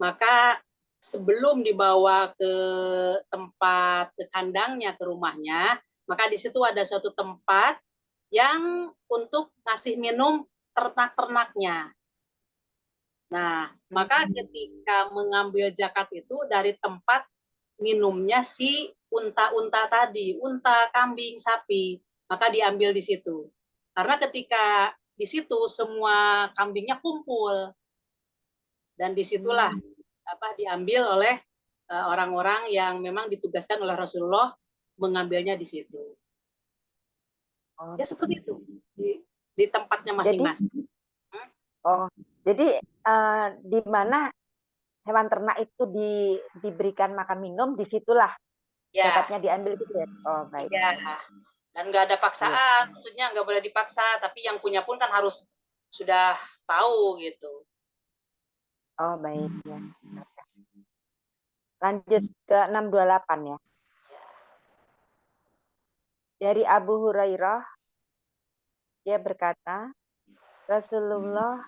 Maka sebelum dibawa ke tempat ke kandangnya, ke rumahnya, maka di situ ada suatu tempat yang untuk ngasih minum ternak-ternaknya. Nah, maka ketika mengambil zakat itu dari tempat minumnya si unta-unta tadi, unta, kambing, sapi, maka diambil di situ. Karena ketika di situ semua kambingnya kumpul, dan disitulah diambil oleh orang-orang yang memang ditugaskan oleh Rasulullah mengambilnya di situ. Ya seperti itu di tempatnya masing-masing. Jadi di mana hewan ternak itu diberikan makan minum, disitulah zakatnya diambil gitu ya? Oh, baik. Ya. Dan nggak ada paksaan, maksudnya nggak boleh dipaksa, tapi yang punya pun kan harus sudah tahu gitu. Oh, baik ya. Lanjut ke 628 ya. Dari Abu Hurairah, dia berkata, Rasulullah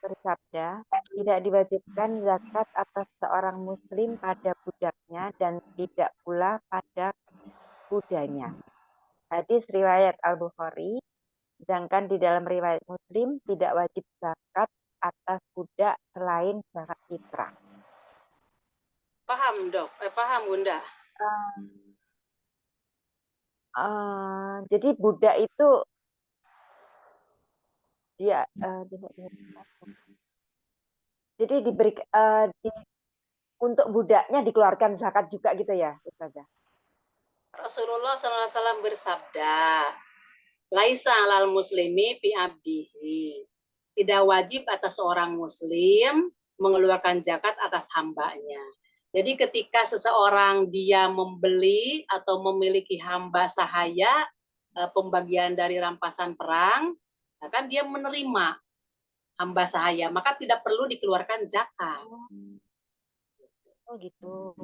bersabda, tidak diwajibkan zakat atas seorang muslim pada budaknya dan tidak pula pada kudanya. Hadis riwayat Al-Bukhari, sedangkan di dalam riwayat Muslim tidak wajib zakat atas budak selain zakat fitrah. Paham, Dok? Paham, Bunda? Jadi budak itu dia jadi diberi untuk budaknya dikeluarkan zakat juga gitu ya, Ustazah? Rasulullah SAW bersabda, laisa alal muslimi fi abdihi. Tidak wajib atas seorang muslim mengeluarkan zakat atas hambanya. Jadi ketika seseorang dia membeli atau memiliki hamba sahaya, pembagian dari rampasan perang, kan dia menerima hamba sahaya, maka tidak perlu dikeluarkan zakat. Oh gitu.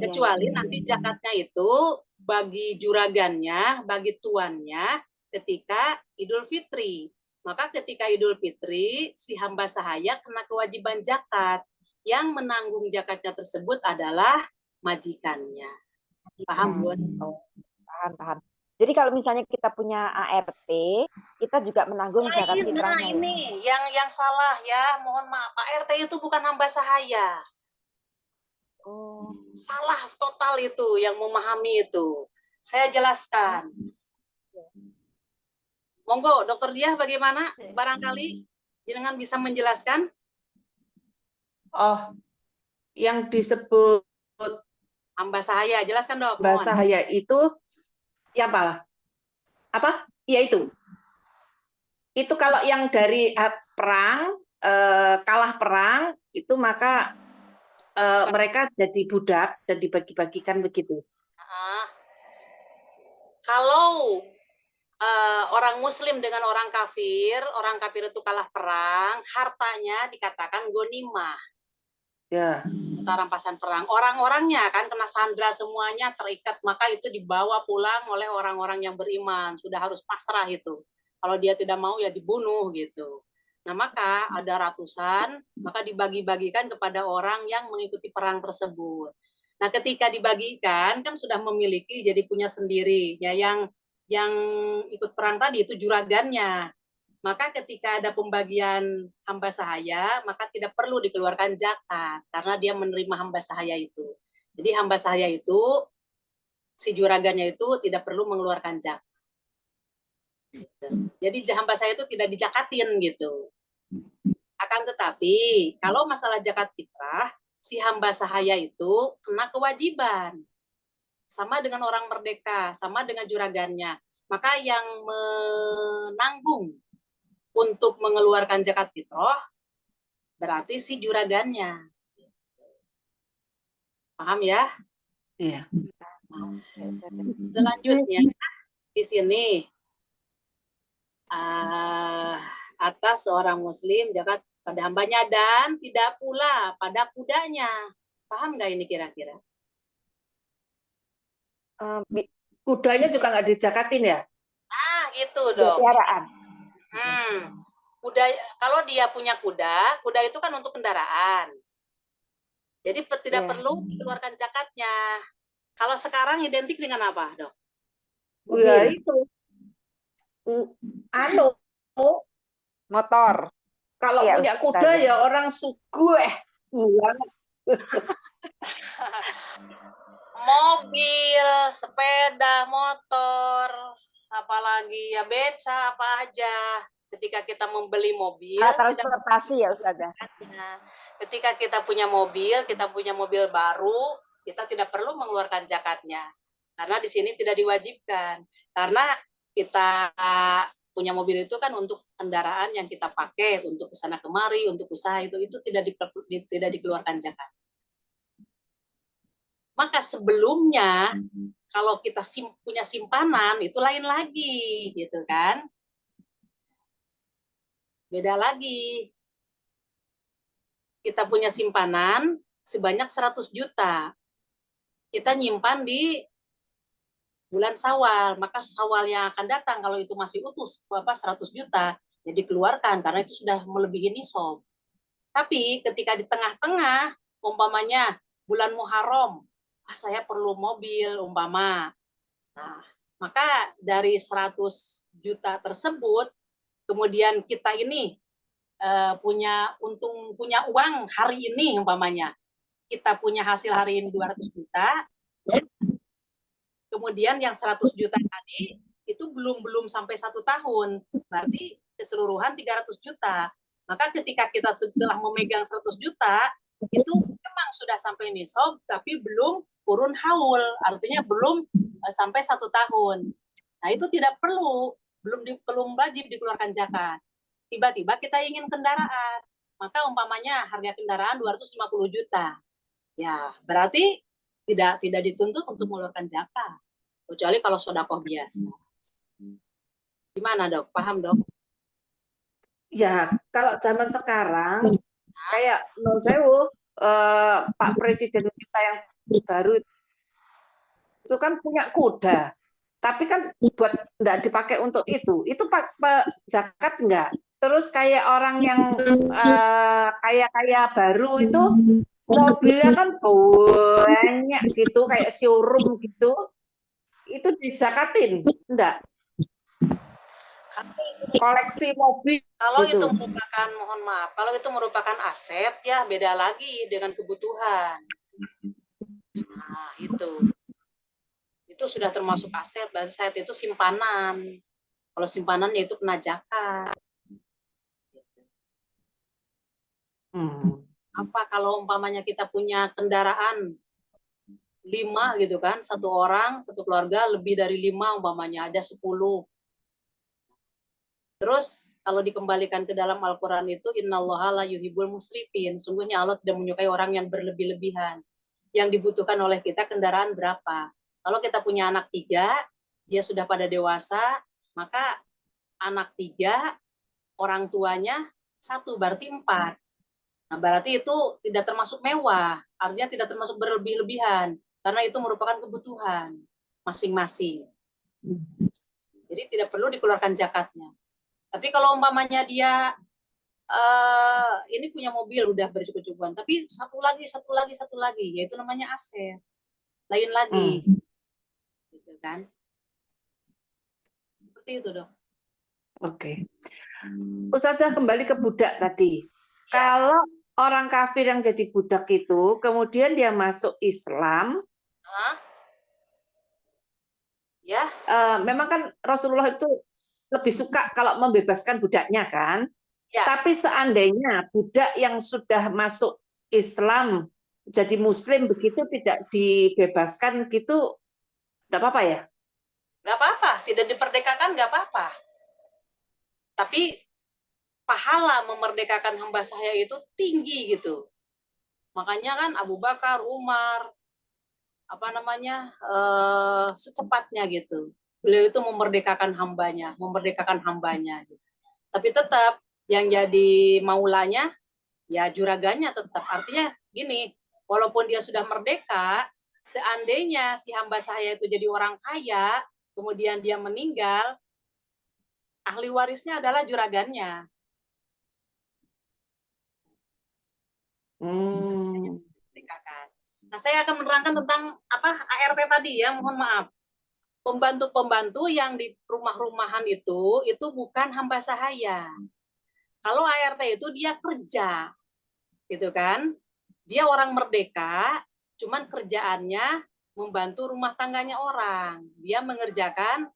Kecuali nanti zakatnya itu bagi juragannya, bagi tuannya ketika Idul Fitri. Maka ketika Idul Fitri, si hamba sahaya kena kewajiban zakat. Yang menanggung zakatnya tersebut adalah majikannya. Paham, Bun? Paham. Jadi kalau misalnya kita punya ART, kita juga menanggung zakat fitrahnya. Nah, ini yang salah ya, mohon maaf. ART itu bukan hamba sahaya. Salah total itu yang memahami itu. Saya jelaskan. Monggo, Dokter Diah bagaimana? Barangkali jenengan bisa menjelaskan? Oh, yang disebut hamba sahaya, jelaskan Dok. Hamba sahaya itu ya apa? Ya itu. Itu kalau yang dari perang, kalah perang, itu maka mereka jadi budak dan dibagi-bagikan begitu. Kalau orang Muslim dengan orang kafir itu kalah perang, hartanya dikatakan gonimah. Ya. Harta rampasan perang. Orang-orangnya kan kena sandra semuanya, terikat, maka itu dibawa pulang oleh orang-orang yang beriman. Sudah harus pasrah itu. Kalau dia tidak mau ya dibunuh gitu. Nah, maka ada ratusan, maka dibagi-bagikan kepada orang yang mengikuti perang tersebut. Nah, ketika dibagikan kan sudah memiliki, jadi punya sendiri. Ya, yang ikut perang tadi itu juragannya. Maka ketika ada pembagian hamba sahaya, maka tidak perlu dikeluarkan zakat karena dia menerima hamba sahaya itu. Jadi hamba sahaya itu, si juragannya itu tidak perlu mengeluarkan zakat. Jadi hamba sahaya itu tidak dijakatin gitu. Akan tetapi kalau masalah zakat fitrah, si hamba sahaya itu kena kewajiban. Sama dengan orang merdeka, sama dengan juragannya. Maka yang menanggung untuk mengeluarkan zakat fitrah berarti si juragannya. Paham ya? Iya. Selanjutnya di sini atas seorang muslim zakat pada hambanya dan tidak pula pada kudanya. Paham nggak ini kira-kira? Kudanya juga nggak dijakatin ya? Ah, gitu dong. Piaraan. Kuda, kalau dia punya kuda, kuda itu kan untuk kendaraan. Jadi tidak perlu dikeluarkan zakatnya. Kalau sekarang identik dengan apa, Dok? Ya itu. Motor. Kalau Iya, punya kuda Ustazah. ya orang suguh banget. Mobil, sepeda, motor, apalagi ya beca, apa aja. Ketika kita membeli mobil, Transportasi ya, Ustazah. ketika kita punya mobil baru, kita tidak perlu mengeluarkan zakatnya. Karena di sini tidak diwajibkan. Karena kita punya mobil itu kan untuk kendaraan yang kita pakai, untuk kesana kemari, untuk usaha itu tidak dikeluarkan zakat. Maka sebelumnya kalau kita punya simpanan itu lain lagi, gitu kan? Beda lagi. Kita punya simpanan sebanyak 100 juta. Kita nyimpan di bulan Syawal, maka Syawal yang akan datang kalau itu masih utuh 100 juta, ya dikeluarkan karena itu sudah melebihi nisab. Tapi ketika di tengah-tengah, umpamanya bulan Muharram, saya perlu mobil umpama. Nah, maka dari 100 juta tersebut, kemudian kita ini punya uang hari ini umpamanya. Kita punya hasil hari ini 200 juta, kemudian yang 100 juta tadi itu belum sampai 1 tahun, berarti keseluruhan 300 juta. Maka ketika kita setelah memegang 100 juta, itu memang sudah sampai nisab, tapi belum kurun haul, artinya belum sampai 1 tahun. Nah itu tidak perlu, belum wajib dikeluarkan zakat. Tiba-tiba kita ingin kendaraan, maka umpamanya harga kendaraan 250 juta. Ya, berarti tidak dituntut untuk mengeluarkan zakat. Kecuali kalau sedekah biasa. Gimana, Dok? Paham, Dok? Ya, kalau zaman sekarang kayak menurut saya Pak Presiden kita yang baru itu kan punya kuda, tapi kan buat nggak dipakai untuk itu zakat nggak. Terus kayak orang yang kaya baru itu mobilnya kan banyak gitu, kayak showroom gitu, itu dizakatin enggak? Koleksi mobil. Kalau gitu. Itu merupakan, mohon maaf, kalau itu merupakan aset ya beda lagi dengan kebutuhan. Nah, itu sudah termasuk aset, berarti aset itu simpanan. Kalau simpanan ya itu kena zakat. Apa kalau umpamanya kita punya kendaraan 5 gitu kan, satu orang, satu keluarga lebih dari 5 umpamanya, ada 10. Terus kalau dikembalikan ke dalam Al-Quran itu innallaha la yuhibbul musrifin. Sungguhnya Allah tidak menyukai orang yang berlebih-lebihan. Yang dibutuhkan oleh kita kendaraan berapa? Kalau kita punya anak 3, dia sudah pada dewasa, maka anak 3, orang tuanya 1, berarti 4. Nah, berarti itu tidak termasuk mewah, artinya tidak termasuk berlebih-lebihan, karena itu merupakan kebutuhan masing-masing. Jadi tidak perlu dikeluarkan zakatnya. Tapi kalau umpamanya dia ini punya mobil udah bercukup-cukupan, tapi satu lagi, yaitu namanya aset, lain lagi, gitu kan? Seperti itu, Dok. Oke. Ustazah, kembali ke budak tadi. Kalau orang kafir yang jadi budak itu, kemudian dia masuk Islam, Ya, memang kan Rasulullah itu lebih suka kalau membebaskan budaknya kan. ya. Tapi seandainya budak yang sudah masuk Islam jadi Muslim begitu tidak dibebaskan gitu, tidak apa-apa ya? Nggak apa-apa, tidak diperdekakan nggak apa-apa. Tapi pahala memerdekakan hamba saya itu tinggi gitu. Makanya kan Abu Bakar, Umar, secepatnya gitu. Beliau itu memerdekakan hambanya. Gitu. Tapi tetap yang jadi maulanya ya juraganya tetap. Artinya gini, walaupun dia sudah merdeka, seandainya si hamba saya itu jadi orang kaya, kemudian dia meninggal, ahli warisnya adalah juragannya. Nah, saya akan menerangkan tentang ART tadi ya, mohon maaf. Pembantu-pembantu yang di rumah-rumahan itu bukan hamba sahaya. Kalau ART itu dia kerja, gitu kan? Dia orang merdeka, cuman kerjaannya membantu rumah tangganya orang. Dia mengerjakan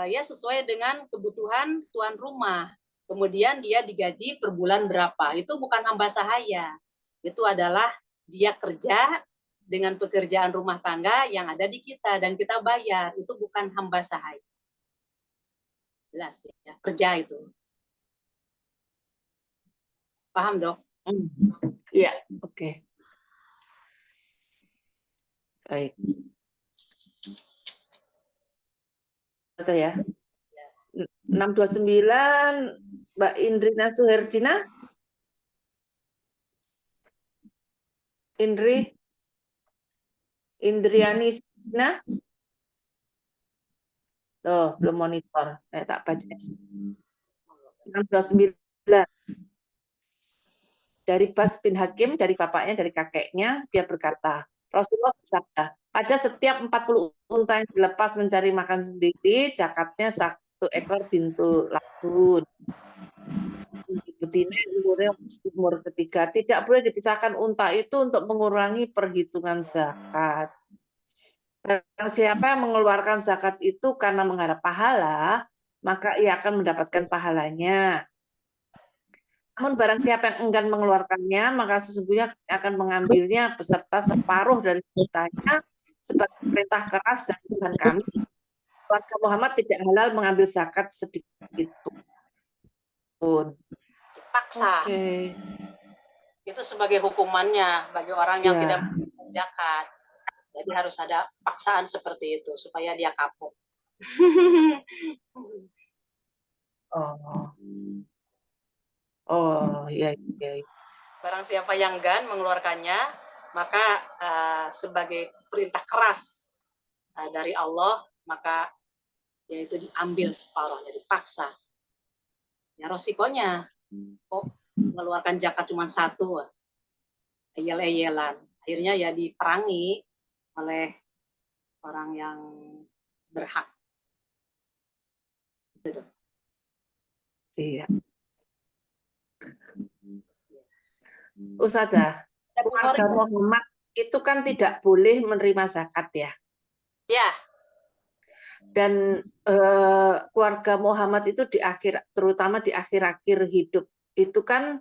ya sesuai dengan kebutuhan tuan rumah. Kemudian dia digaji per bulan berapa. Itu bukan hamba sahaya. Itu adalah dia kerja dengan pekerjaan rumah tangga yang ada di kita dan kita bayar. Itu bukan hamba sahaya. Jelas ya, kerja itu. Paham, Dok? Iya, oke. Baik. Kata ya. 629 Mbak Indrina Suherdina. Indriani Suherdina. Tuh, belum monitor. Tak baca. 629. Dari Bas bin Hakim, dari bapaknya, dari kakeknya, dia berkata, Rasulullah bersabda, pada setiap 40 unta yang dilepas mencari makan sendiri, zakatnya 1 ekor bintu labun. Betina umurnya umur ketiga. Tidak boleh dipisahkan unta itu untuk mengurangi perhitungan zakat. Barang siapa yang mengeluarkan zakat itu karena mengharap pahala, maka ia akan mendapatkan pahalanya. Namun barang siapa yang enggan mengeluarkannya, maka sesungguhnya akan mengambilnya beserta separuh dari hartanya sebagai perintah keras dari Tuhan kami. Keluarga Muhammad tidak halal mengambil zakat sedikit pun. Paksa. Oke. Itu sebagai hukumannya bagi orang yang tidak menunaikan zakat. Jadi harus ada paksaan seperti itu supaya dia kapok. Oh, iya. Barang siapa yang enggan mengeluarkannya, maka sebagai perintah keras dari Allah, maka yaitu diambil separuhnya, dipaksa. Ya resikonya, kok mengeluarkan zakat cuma 1, eyel-eyelan. Akhirnya ya diperangi oleh orang yang berhak. Gitu. Iya. Ustazah, keluarga Muhammad itu kan tidak boleh menerima zakat ya? Ya. Dan keluarga Muhammad itu terutama di akhir-akhir hidup itu kan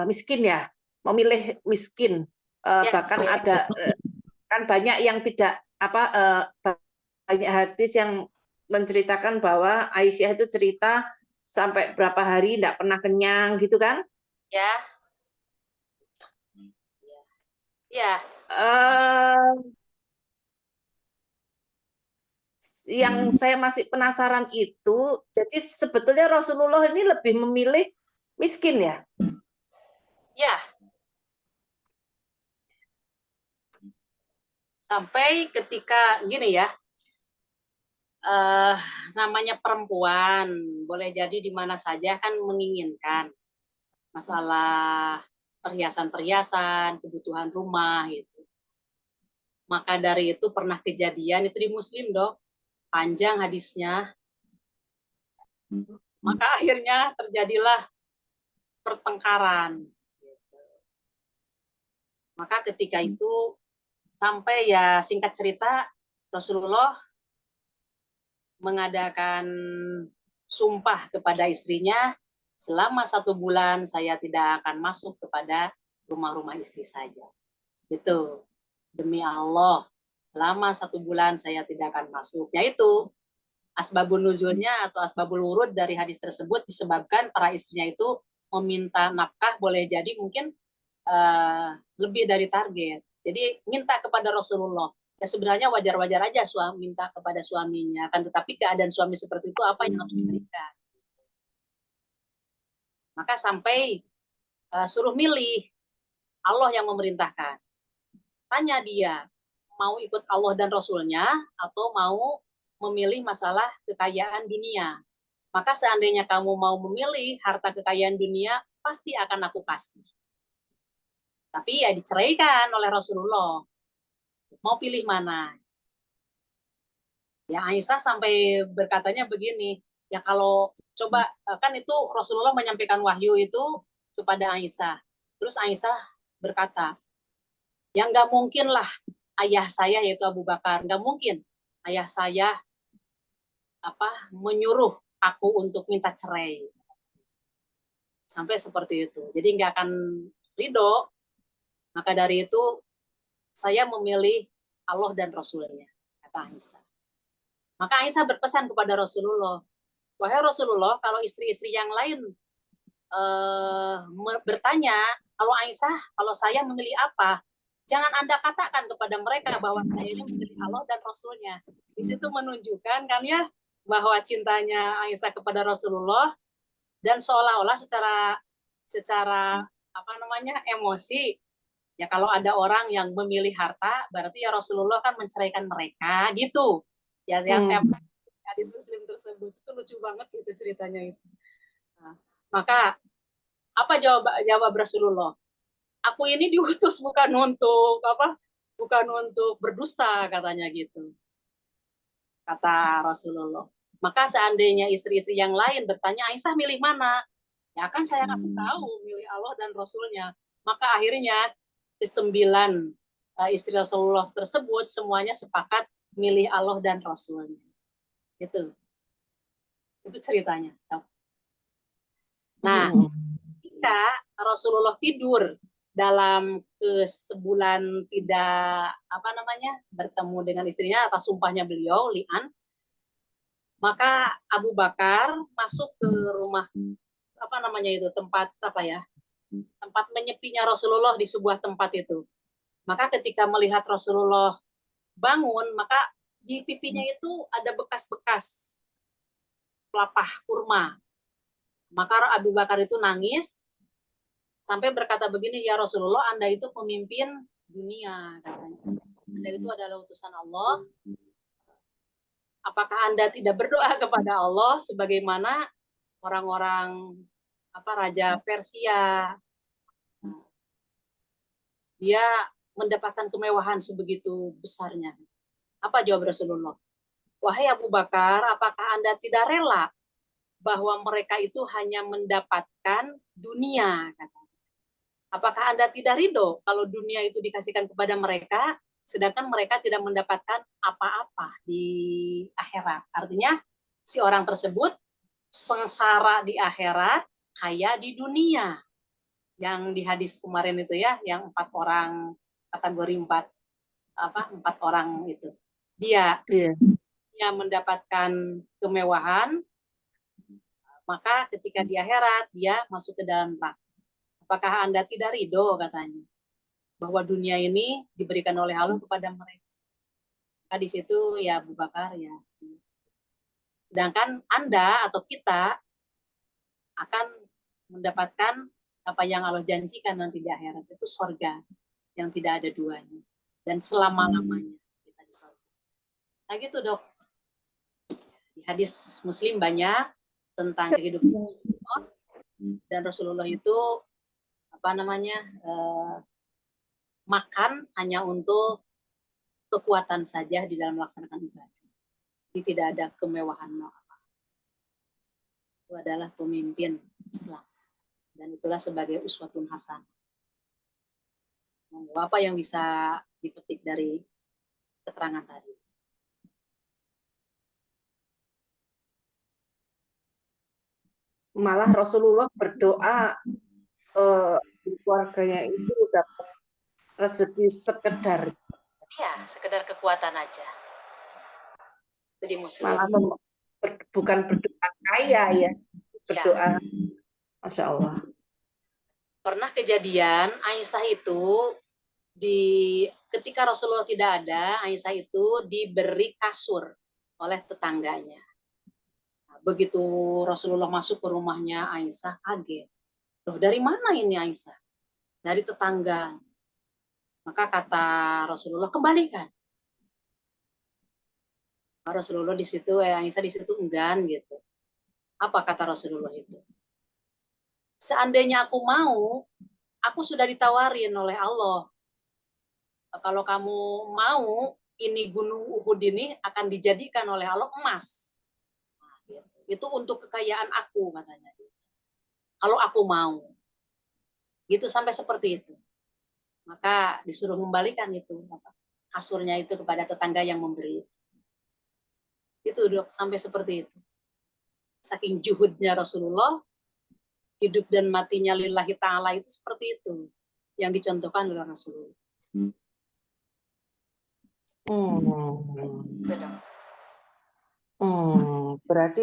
miskin ya, memilih miskin. Bahkan ada kan banyak yang tidak banyak hadis yang menceritakan bahwa Aisyah itu cerita sampai berapa hari tidak pernah kenyang gitu kan? Ya. Ya. Yang saya masih penasaran itu, jadi sebetulnya Rasulullah ini lebih memilih miskin ya? Ya. Sampai ketika gini ya, namanya perempuan boleh jadi di mana saja kan menginginkan masalah perhiasan-perhiasan, kebutuhan rumah gitu. Maka dari itu pernah kejadian itu di Muslim dong, panjang hadisnya. Maka akhirnya terjadilah pertengkaran. Maka ketika itu sampai ya singkat cerita Rasulullah mengadakan sumpah kepada istrinya, selama 1 bulan saya tidak akan masuk kepada rumah-rumah istri saja. Gitu. Demi Allah, selama 1 bulan saya tidak akan masuk. Yaitu asbabun nuzulnya atau asbabul wurud dari hadis tersebut disebabkan para istrinya itu meminta nafkah, boleh jadi mungkin lebih dari target. Jadi minta kepada Rasulullah. Ya sebenarnya wajar-wajar aja suami minta kepada suaminya, kan tetapi keadaan suami seperti itu apa yang harus diberikan. Maka sampai suruh milih, Allah yang memerintahkan. Tanya dia, mau ikut Allah dan Rasulnya atau mau memilih masalah kekayaan dunia. Maka seandainya kamu mau memilih harta kekayaan dunia, pasti akan aku kasih. Tapi ya diceraikan oleh Rasulullah. Mau pilih mana? Ya Aisyah sampai berkatanya begini, ya kalau coba kan itu Rasulullah menyampaikan wahyu itu kepada Aisyah. Terus Aisyah berkata, ya nggak mungkin lah ayah saya yaitu Abu Bakar, nggak mungkin ayah saya menyuruh aku untuk minta cerai. Sampai seperti itu. Jadi nggak akan ridho. Maka dari itu saya memilih Allah dan Rasulnya, kata Aisyah. Maka Aisyah berpesan kepada Rasulullah, wahai Rasulullah, kalau istri-istri yang lain bertanya, kalau Aisyah, kalau saya memilih apa, jangan Anda katakan kepada mereka bahwa saya ini memilih Allah dan Rasulnya. Di situ menunjukkan kan ya bahwa cintanya Aisyah kepada Rasulullah, dan seolah-olah secara emosi, ya kalau ada orang yang memilih harta, berarti ya Rasulullah kan menceraikan mereka gitu. Ya yang saya hadis Muslim tersebut itu lucu banget gitu ceritanya itu. Nah, maka apa jawab Rasulullah? Aku ini diutus bukan untuk berdusta, katanya gitu. Kata Rasulullah. Maka seandainya istri-istri yang lain bertanya, Aisyah milih mana? Ya kan saya kasih tahu milih Allah dan Rasulnya. Maka akhirnya 9 istri Rasulullah tersebut semuanya sepakat milih Allah dan Rasulnya. Itu ceritanya. Nah, ketika Rasulullah tidur dalam sebulan tidak bertemu dengan istrinya atas sumpahnya beliau li'an, maka Abu Bakar masuk ke rumah tempat menyepinya Rasulullah di sebuah tempat itu. Maka ketika melihat Rasulullah bangun, maka di pipinya itu ada bekas-bekas pelapah kurma. Maka Abu Bakar itu nangis sampai berkata begini, ya Rasulullah, Anda itu pemimpin dunia, katanya. Anda itu adalah utusan Allah. Apakah Anda tidak berdoa kepada Allah sebagaimana orang-orang Raja Persia? Dia mendapatkan kemewahan sebegitu besarnya. Apa jawab Rasulullah? Wahai Abu Bakar, apakah Anda tidak rela bahwa mereka itu hanya mendapatkan dunia? Apakah Anda tidak ridho kalau dunia itu dikasihkan kepada mereka, sedangkan mereka tidak mendapatkan apa-apa di akhirat? Artinya, si orang tersebut sengsara di akhirat, kaya di dunia. Yang di hadis kemarin itu ya, yang 4 orang, kategori 4 orang itu. Dia dunia mendapatkan kemewahan, maka ketika di akhirat dia masuk ke dalam neraka. Apakah Anda tidak ridho, katanya, bahwa dunia ini diberikan oleh Allah kepada mereka? Maka di situ ya Abu Bakar ya. Sedangkan Anda atau kita akan mendapatkan apa yang Allah janjikan nanti di akhirat, itu surga yang tidak ada duanya dan selama-lamanya kita di surga. Nah gitu, Dok. Di hadis Muslim banyak tentang kehidupan Rasulullah, dan Rasulullah itu makan hanya untuk kekuatan saja di dalam melaksanakan ibadah. Jadi tidak ada kemewahan apa. Itu adalah pemimpin Islam. Dan itulah sebagai uswatun hasanah. Apa yang bisa dipetik dari keterangan tadi? Malah Rasulullah berdoa keluarganya itu dapat rezeki sekedar. Ya, sekedar kekuatan aja. Jadi Muslim. Malah bukan berdoa kaya ya, berdoa. Masya Allah. Pernah kejadian Aisyah itu ketika Rasulullah tidak ada, Aisyah itu diberi kasur oleh tetangganya. Begitu Rasulullah masuk ke rumahnya, Aisyah kaget. Loh, dari mana ini Aisyah? Dari tetangga. Maka kata Rasulullah, kembalikan. Rasulullah di situ, Aisyah di situ enggan gitu. Apa kata Rasulullah itu? Seandainya aku mau, aku sudah ditawarin oleh Allah. Kalau kamu mau, ini gunung Uhud ini akan dijadikan oleh Allah emas. Nah, gitu. Itu untuk kekayaan aku, katanya. Kalau aku mau. Gitu sampai seperti itu. Maka disuruh membalikan itu kasurnya itu kepada tetangga yang memberi. Itu Dok, sampai seperti itu. Saking juhudnya Rasulullah, hidup dan matinya lillahi ta'ala itu seperti itu yang dicontohkan oleh Rasulullah. Berarti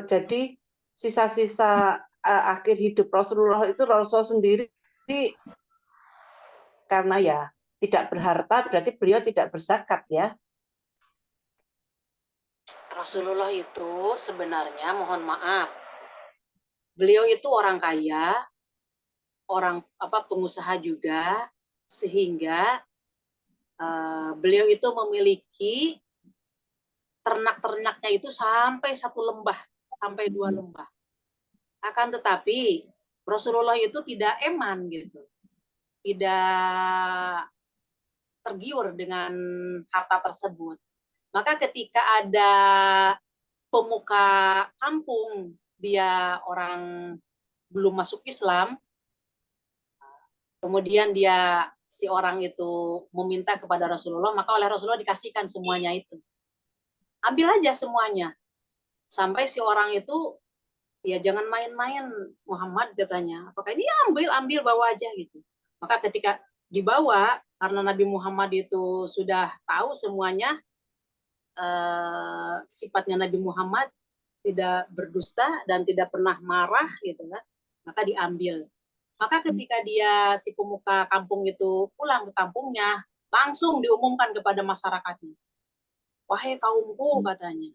jadi sisa-sisa akhir hidup Rasulullah itu Rasulullah sendiri karena ya tidak berharta, berarti beliau tidak berzakat ya. Rasulullah itu sebenarnya, mohon maaf, beliau itu orang kaya, orang pengusaha juga, sehingga beliau itu memiliki ternak-ternaknya itu sampai 1 lembah, sampai 2 lembah. Akan tetapi Rasulullah itu tidak eman gitu. Tidak tergiur dengan harta tersebut. Maka ketika ada pemuka kampung, dia orang belum masuk Islam, kemudian si orang itu meminta kepada Rasulullah, maka oleh Rasulullah dikasihkan semuanya itu. Ambil aja semuanya. Sampai si orang itu, ya jangan main-main Muhammad, katanya. Apakah ini ambil bawa aja gitu. Maka ketika dibawa, karena Nabi Muhammad itu sudah tahu semuanya, sifatnya Nabi Muhammad tidak berdusta dan tidak pernah marah gitu kan, maka diambil. Maka ketika si pemuka kampung itu pulang ke kampungnya, langsung diumumkan kepada masyarakatnya. Wahai kaumku, katanya,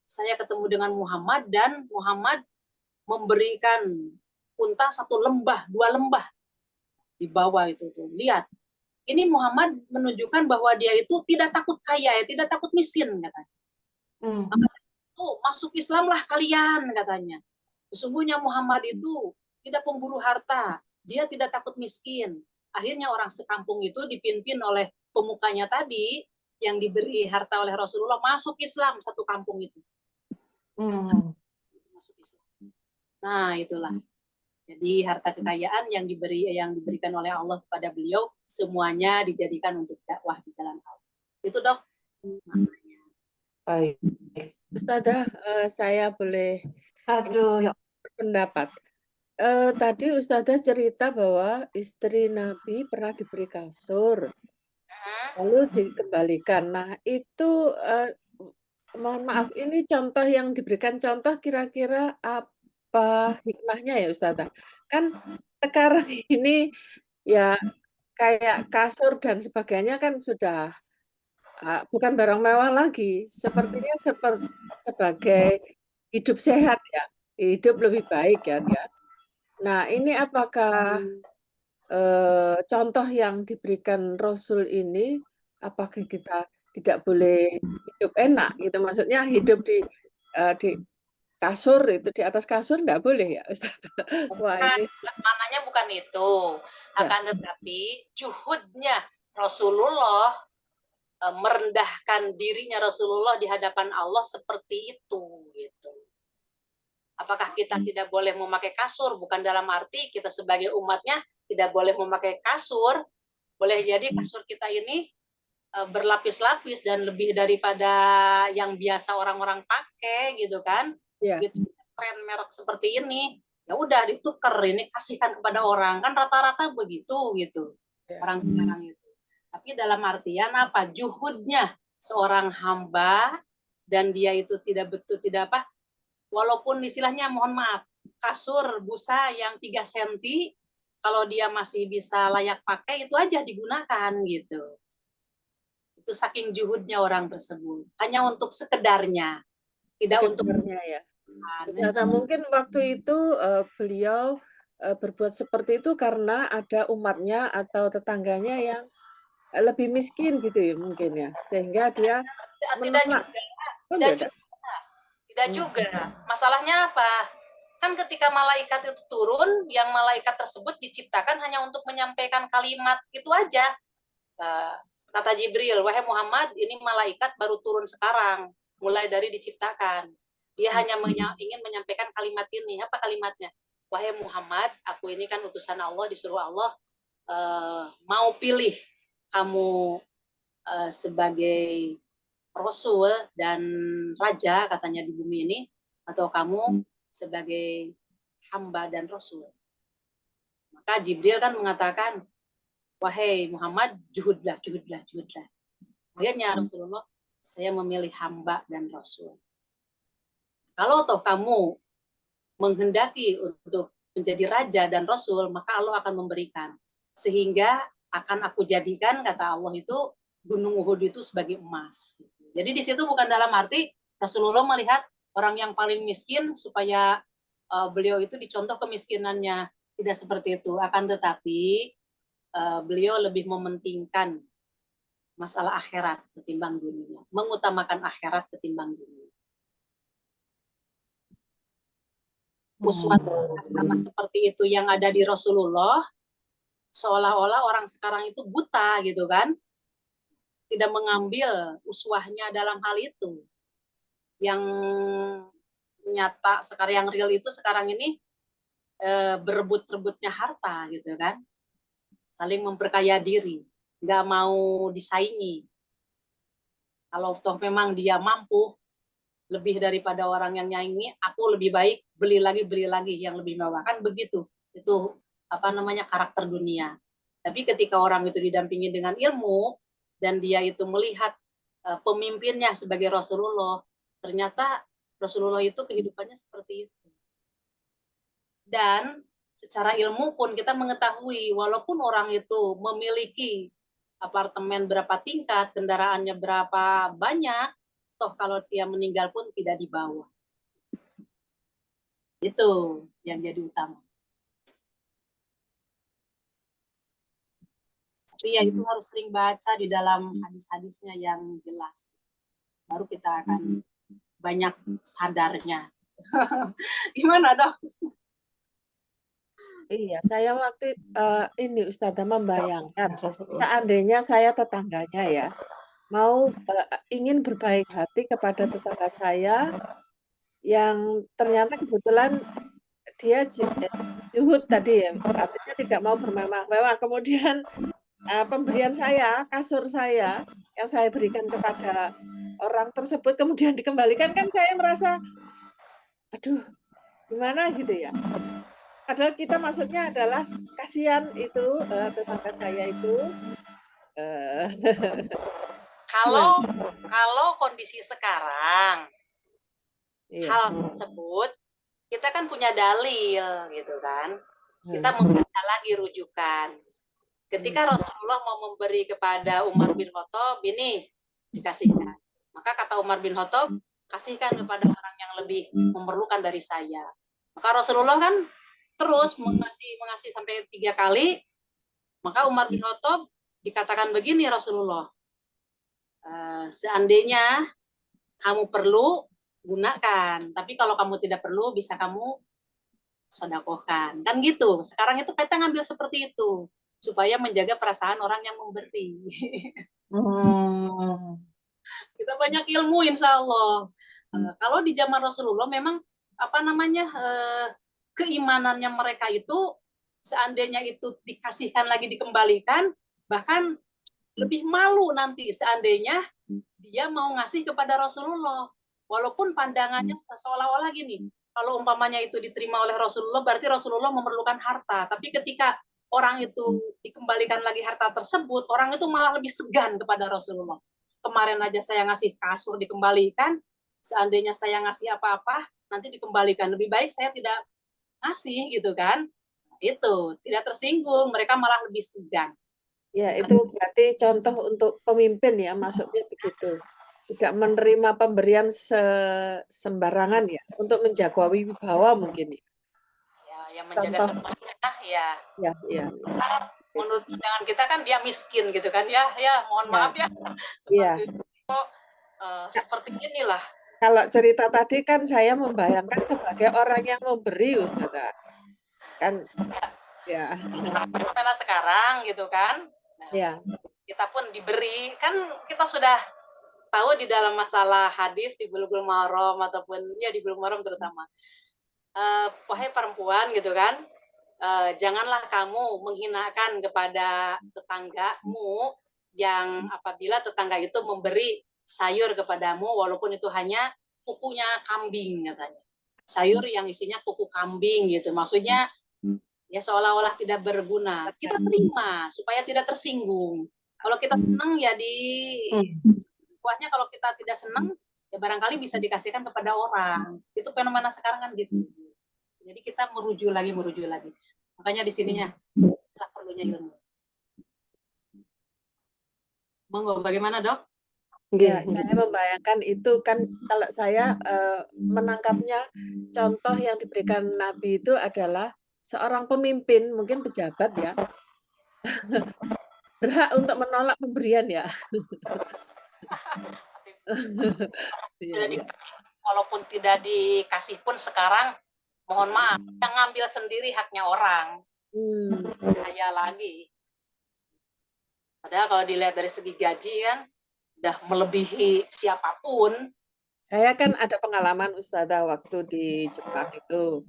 saya ketemu dengan Muhammad dan Muhammad memberikan unta 1 lembah, 2 lembah di bawah itu tuh. Lihat, ini Muhammad menunjukkan bahwa dia itu tidak takut kaya, tidak takut miskin, katanya. Masuk Islamlah kalian, katanya. Sesungguhnya Muhammad itu tidak pemburu harta, dia tidak takut miskin. Akhirnya orang sekampung itu dipimpin oleh pemukanya tadi, yang diberi harta oleh Rasulullah, masuk Islam satu kampung itu. Masuk Islam. Nah, itulah. Jadi harta kekayaan yang diberikan oleh Allah kepada beliau, semuanya dijadikan untuk dakwah di jalan Allah. Itu Dok. Baik. Ustazah, saya boleh berpendapat. Tadi Ustazah cerita bahwa istri Nabi pernah diberi kasur, lalu dikembalikan. Nah, itu Mohon maaf, ini contoh yang diberikan contoh kira-kira apa hikmahnya ya Ustazah? Kan sekarang ini ya kayak kasur dan sebagainya kan sudah bukan barang mewah lagi, sepertinya sebagai hidup sehat ya, hidup lebih baik kan ya. Nah, ini apakah contoh yang diberikan Rasul ini, apakah kita tidak boleh hidup enak gitu? Maksudnya hidup di kasur itu, di atas kasur nggak boleh ya, Ustaz? Wah Bukan, ini maknanya bukan itu. ya, Akan tetapi juhudnya Rasulullah merendahkan dirinya Rasulullah di hadapan Allah seperti itu gitu. Apakah kita tidak boleh memakai kasur? Bukan dalam arti kita sebagai umatnya tidak boleh memakai kasur. Boleh jadi kasur kita ini berlapis-lapis dan lebih daripada yang biasa orang-orang pakai gitu kan. ya. Gitu tren merek seperti ini. Ya udah ditukar, ini kasihkan kepada orang. Kan rata-rata begitu gitu. Ya. Orang sekarang itu. Tapi dalam artian apa? Juhudnya seorang hamba dan dia itu tidak betul tidak apa? Walaupun istilahnya mohon maaf, kasur busa yang 3 cm kalau dia masih bisa layak pakai itu aja digunakan gitu. Itu saking juhudnya orang tersebut. Hanya untuk sekedarnya, tidak untuk Sekedarnya ya. Ustazah, mungkin waktu itu beliau berbuat seperti itu karena ada umatnya atau tetangganya yang lebih miskin gitu ya mungkin ya, sehingga dia tidak menolak. juga. Tidak juga. Masalahnya apa? Kan ketika malaikat itu turun, yang malaikat tersebut diciptakan hanya untuk menyampaikan kalimat itu aja. Kata Jibril, wahai Muhammad, ini malaikat baru turun sekarang, mulai dari diciptakan. Dia hanya ingin menyampaikan kalimat ini. Apa kalimatnya? Wahai Muhammad, aku ini kan utusan Allah, disuruh Allah mau pilih kamu sebagai Rasul dan Raja katanya di bumi ini, atau kamu sebagai hamba dan Rasul. Maka Jibril kan mengatakan, wahai Muhammad, juhudlah. Akhirnya Rasulullah, saya memilih hamba dan Rasul. Kalau toh kamu menghendaki untuk menjadi Raja dan Rasul, maka Allah akan memberikan. Sehingga akan aku jadikan, kata Allah itu, Gunung Uhud itu sebagai emas. Jadi di situ bukan dalam arti Rasulullah melihat orang yang paling miskin supaya beliau itu dicontoh kemiskinannya. Tidak seperti itu. Akan tetapi beliau lebih mementingkan masalah akhirat ketimbang dunia. Mengutamakan akhirat ketimbang dunia. Uswat sama seperti itu yang ada di Rasulullah, seolah-olah orang sekarang itu buta gitu kan, tidak mengambil uswahnya dalam hal itu. Yang nyata sekarang, yang real itu sekarang ini berebut-rebutnya harta gitu kan, saling memperkaya diri, nggak mau disaingi. Kalau toh memang dia mampu lebih daripada orang yang nyaingi, aku lebih baik beli lagi yang lebih mewah, kan begitu. Itu apa namanya, karakter dunia. Tapi ketika orang itu didampingi dengan ilmu dan dia itu melihat pemimpinnya sebagai Rasulullah, ternyata Rasulullah itu kehidupannya seperti itu. Dan secara ilmu pun kita mengetahui, walaupun orang itu memiliki apartemen berapa tingkat, kendaraannya berapa banyak, toh kalau dia meninggal pun tidak dibawa. Itu yang jadi utama. Tapi ya itu harus sering baca di dalam hadis-hadisnya yang jelas. Baru kita akan banyak sadarnya. Gimana, Dok? Iya, saya waktu ini Ustazah membayangkan, seandainya saya tetangganya ya, mau ingin berbaik hati kepada tetangga saya yang ternyata kebetulan dia juhud tadi ya, artinya tidak mau bermewah-mewah. Kemudian pemberian saya, kasur saya yang saya berikan kepada orang tersebut kemudian dikembalikan, kan saya merasa, aduh, gimana gitu ya. Padahal kita maksudnya adalah kasihan itu tetangga saya itu. Kalau kondisi sekarang Iya. hal tersebut kita kan punya dalil gitu kan. Kita membaca lagi rujukan. Ketika Rasulullah mau memberi kepada Umar bin Khattab, ini dikasihkan. Maka kata Umar bin Khattab, kasihkan kepada orang yang lebih memerlukan dari saya. Maka Rasulullah kan terus mengasih sampai 3 kali. Maka Umar bin Khattab dikatakan begini Rasulullah, seandainya kamu perlu, gunakan. Tapi kalau kamu tidak perlu, bisa kamu sodakohkan. Kan gitu. Sekarang itu kita ngambil seperti itu. Supaya menjaga perasaan orang yang memberi. Kita banyak ilmu insya Allah. Kalau di zaman Rasulullah memang keimanannya mereka itu seandainya itu dikasihkan lagi dikembalikan, bahkan lebih malu nanti seandainya dia mau ngasih kepada Rasulullah. Walaupun pandangannya seolah-olah gini, kalau umpamanya itu diterima oleh Rasulullah, berarti Rasulullah memerlukan harta. Tapi ketika orang itu dikembalikan lagi harta tersebut, orang itu malah lebih segan kepada Rasulullah. Kemarin aja saya ngasih kasur dikembalikan, seandainya saya ngasih apa-apa, nanti dikembalikan. Lebih baik saya tidak ngasih gitu kan. Itu, tidak tersinggung, mereka malah lebih segan. Ya, itu berarti contoh untuk pemimpin ya, maksudnya begitu. Tidak menerima pemberian sembarangan ya, untuk menjaga wibawa mungkin ya. Yang menjaga semuanya ya. Menurut pandangan kita kan dia miskin gitu kan mohon maaf ya seperti itu, seperti inilah. Kalau cerita tadi kan saya membayangkan sebagai orang yang memberi Ustazah kan ya. Karena sekarang gitu kan, kita pun diberi kan, kita sudah tahu di dalam masalah hadis di Bulughul Maram ataupun di Bulughul Maram terutama, wahai perempuan gitu kan, janganlah kamu menghinakan kepada tetanggamu yang apabila tetangga itu memberi sayur kepadamu walaupun itu hanya kukunya kambing katanya. Sayur yang isinya kuku kambing gitu. Maksudnya ya seolah-olah tidak berguna. Kita terima supaya tidak tersinggung. Kalau kita senang ya buahnya, kalau kita tidak senang ya barangkali bisa dikasihkan kepada orang. Itu fenomena sekarang kan gitu. Jadi kita merujuk lagi. Makanya di sininya kita perlunya ilmu. Monggo, bagaimana Dok? Ya, saya membayangkan itu kan kalau saya menangkapnya contoh yang diberikan Nabi itu adalah seorang pemimpin, mungkin pejabat ya, berhak untuk menolak pemberian ya. Walaupun tidak dikasih pun sekarang, mohon maaf, yang ngambil sendiri haknya orang. Bahaya lagi. Padahal kalau dilihat dari segi gaji kan, udah melebihi siapapun. Saya kan ada pengalaman Ustazah waktu di Jepang itu.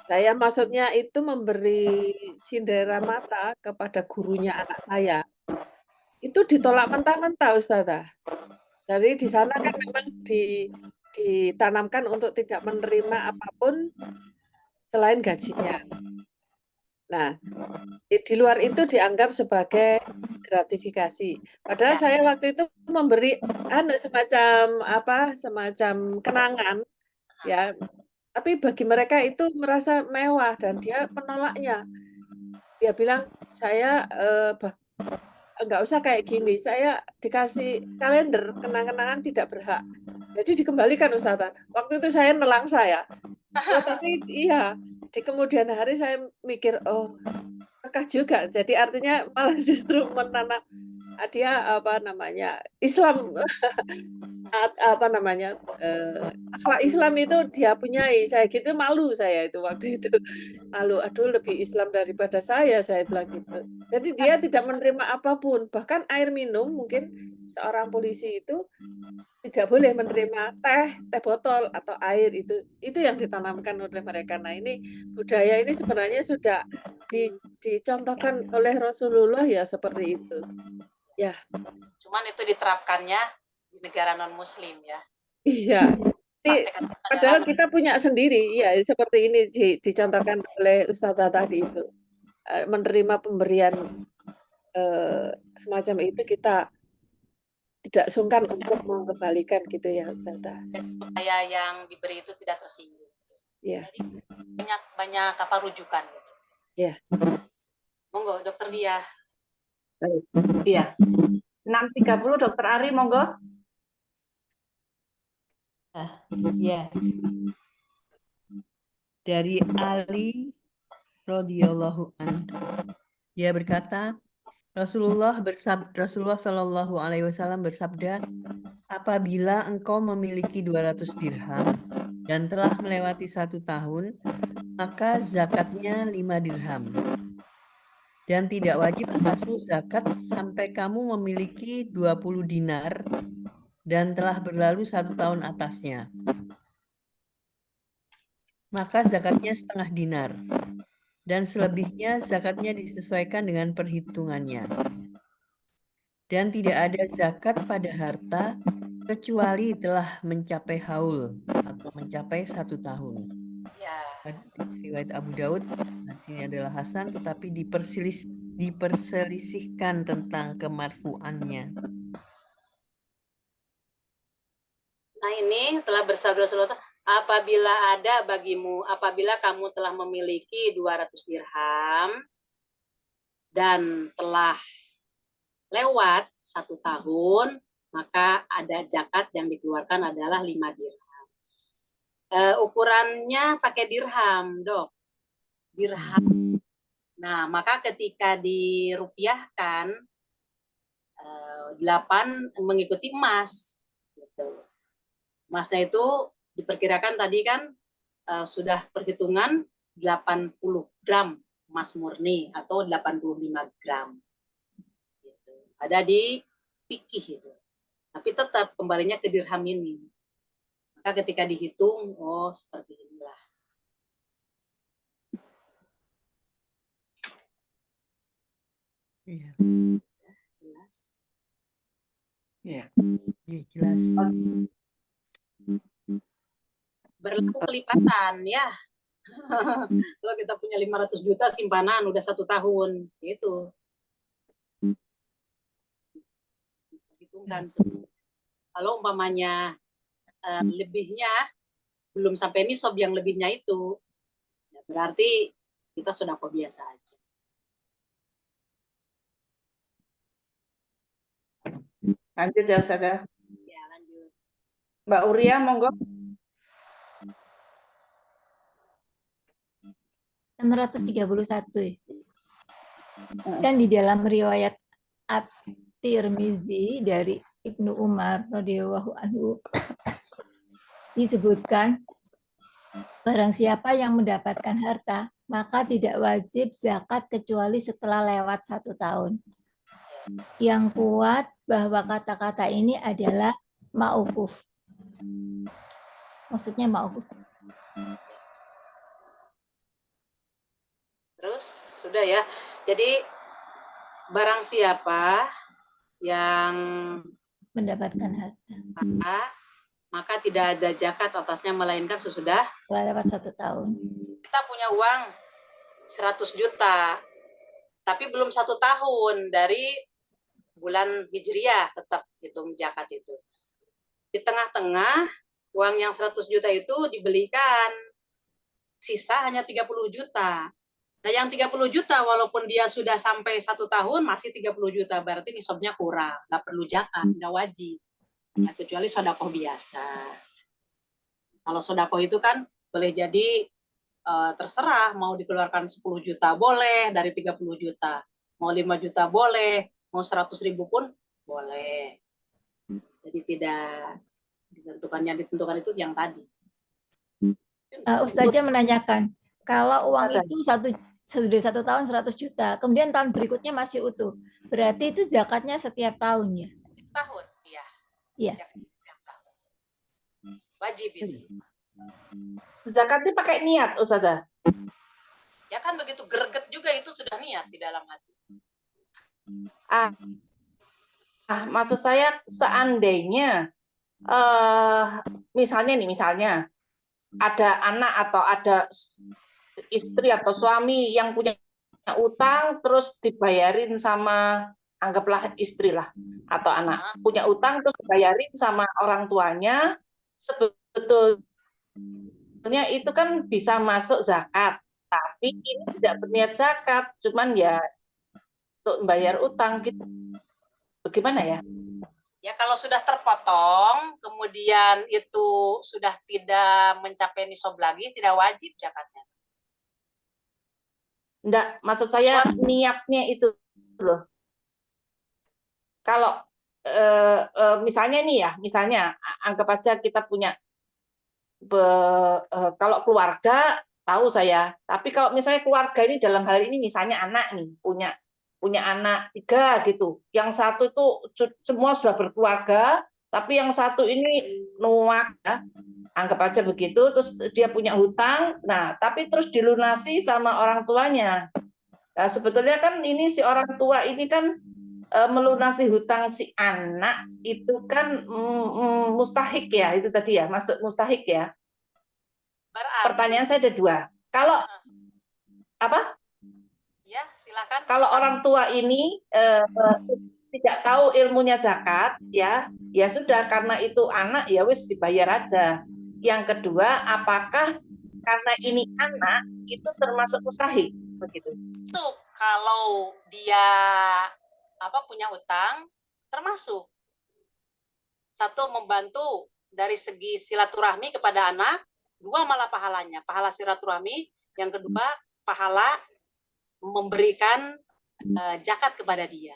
Saya maksudnya itu memberi cindera mata kepada gurunya anak saya. Itu ditolak mentah-mentah Ustazah. Jadi di sana kan memang ditanamkan untuk tidak menerima apapun selain gajinya. Nah, di luar itu dianggap sebagai gratifikasi. Padahal saya waktu itu memberi semacam kenangan ya. Tapi bagi mereka itu merasa mewah dan dia menolaknya. Dia bilang, saya nggak usah kayak gini, saya dikasih kalender kenang-kenangan tidak berhak. Jadi dikembalikan Ustazah. Waktu itu saya nelangsa ya. Tapi iya, di kemudian hari saya mikir, oh berkah juga. Jadi artinya malah justru menanam dia Islam akhlak Islam itu dia punyai. Saya gitu malu saya itu waktu itu. Malu, aduh lebih Islam daripada saya bilang gitu. Jadi dia tidak menerima apapun, bahkan air minum mungkin seorang polisi itu tidak boleh menerima teh botol atau air, itu yang ditanamkan oleh mereka. Nah, ini budaya ini sebenarnya sudah dicontohkan oleh Rasulullah ya seperti itu. Ya. Cuman itu diterapkannya di negara non muslim ya. Iya. Padahal kita punya sendiri, ya seperti ini dicontohkan oleh Ustazah tadi itu. Menerima pemberian semacam itu kita tidak sungkan untuk mengembalikan gitu ya Ustazah. Supaya yang diberi itu tidak tersinggung. Iya. Jadi banyak apa rujukan gitu. Iya. Monggo Dokter Dia. Iya. 6.30 Dokter Ari, monggo. Ya. Dari Ali radhiyallahu anhu. Dia berkata, Rasulullah Shallallahu Alaihi Wasallam bersabda, apabila engkau memiliki 200 dirham dan telah melewati 1 tahun, maka zakatnya 5 dirham. Dan tidak wajib atasmu zakat sampai kamu memiliki 20 dinar dan telah berlalu 1 tahun atasnya. Maka zakatnya setengah dinar. Dan selebihnya zakatnya disesuaikan dengan perhitungannya. Dan tidak ada zakat pada harta kecuali telah mencapai haul atau mencapai 1 tahun. Ya. Hadis riwayat Abu Daud, hadis ini adalah hasan tetapi diperselisihkan tentang kemarfuannya. Nah ini telah bersabda Rasulullah, apabila kamu telah memiliki 200 dirham dan telah lewat 1 tahun, maka ada zakat yang dikeluarkan adalah 5 dirham. Ukurannya pakai dirham, Dok. Dirham. Nah, maka ketika dirupiahkan 8 mengikuti emas gitu. Emasnya itu diperkirakan tadi kan sudah perhitungan 80 gram emas murni atau 85 gram. Gitu. Ada di fikih itu. Tapi tetap kembalinya ke dirham ini. Maka ketika dihitung, oh seperti inilah. Iya. Jelas. Iya. Iya, jelas. Berlaku kelipatan ya. Kalau kita punya 500 juta simpanan udah 1 tahun gitu. Hitungkan. Kalau umpamanya lebihnya belum sampai nisab yang lebihnya itu, ya berarti kita sudah biasa aja. Lanjut ya Ustazah. Ya, lanjut. Mbak Uria, monggo. 631. Dan di dalam riwayat At-Tirmizi dari Ibnu Umar radhiyallahu anhu disebutkan, barang siapa yang mendapatkan harta, maka tidak wajib zakat kecuali setelah lewat 1 tahun. Yang kuat bahwa kata-kata ini adalah mauquf. Maksudnya mauquf. Terus sudah ya. Jadi barang siapa yang Mendapatkan harta, maka tidak ada zakat atasnya melainkan sesudah setelah lewat 1 tahun. Kita punya uang 100 juta, tapi belum 1 tahun dari bulan Hijriah tetap hitung zakat itu. Di tengah-tengah uang yang 100 juta itu dibelikan, sisa hanya 30 juta. Nah yang 30 juta walaupun dia sudah sampai 1 tahun masih 30 juta, berarti nisabnya kurang, nggak perlu zakat, nggak wajib. Ya, kecuali sedekah biasa. Kalau sedekah itu kan boleh jadi terserah mau dikeluarkan 10 juta boleh dari 30 juta, mau 5 juta boleh, mau 100.000 pun boleh. Jadi tidak ditentukan itu yang tadi. Ustazah menanyakan, kalau uang itu sudah 1 tahun 100 juta, kemudian tahun berikutnya masih utuh, berarti itu zakatnya setiap tahun ya? Tahun, iya. Iya. Setiap tahun. Wajib itu. Zakatnya pakai niat, Ustazah. Ya kan begitu greget juga itu sudah niat di dalam hati. Maksud saya seandainya misalnya ada anak atau ada istri atau suami yang punya utang terus dibayarin sama anggaplah istri lah atau anak punya utang terus bayarin sama orang tuanya, sebetulnya itu kan bisa masuk zakat, tapi ini tidak berniat zakat, cuman ya untuk membayar utang gitu. Bagaimana ya? Ya, kalau sudah terpotong, kemudian itu sudah tidak mencapai nisab lagi, tidak wajib zakatnya. Enggak, maksud saya niatnya itu loh. Kalau misalnya nih ya, misalnya anggap aja kita punya kalau keluarga tahu saya, tapi kalau misalnya keluarga ini dalam hal ini misalnya anak nih punya anak 3 gitu, yang satu itu semua sudah berkeluarga, tapi yang satu ini nuak ya, anggap aja begitu, terus dia punya hutang, nah tapi terus dilunasi sama orang tuanya. Nah, sebetulnya kan ini si orang tua ini kan melunasi hutang si anak itu kan mustahik ya, itu tadi ya, maksud mustahik ya. Berarti, Pertanyaan saya ada 2. Kalau apa? Ya, silakan. Kalau orang tua ini tidak tahu ilmunya zakat, ya sudah, karena itu anak ya wis dibayar aja. Yang kedua, apakah karena ini anak itu termasuk mustahik begitu? Itu kalau dia punya utang, termasuk satu membantu dari segi silaturahmi kepada anak, 2 malah pahalanya, pahala silaturahmi, yang kedua pahala memberikan zakat kepada dia.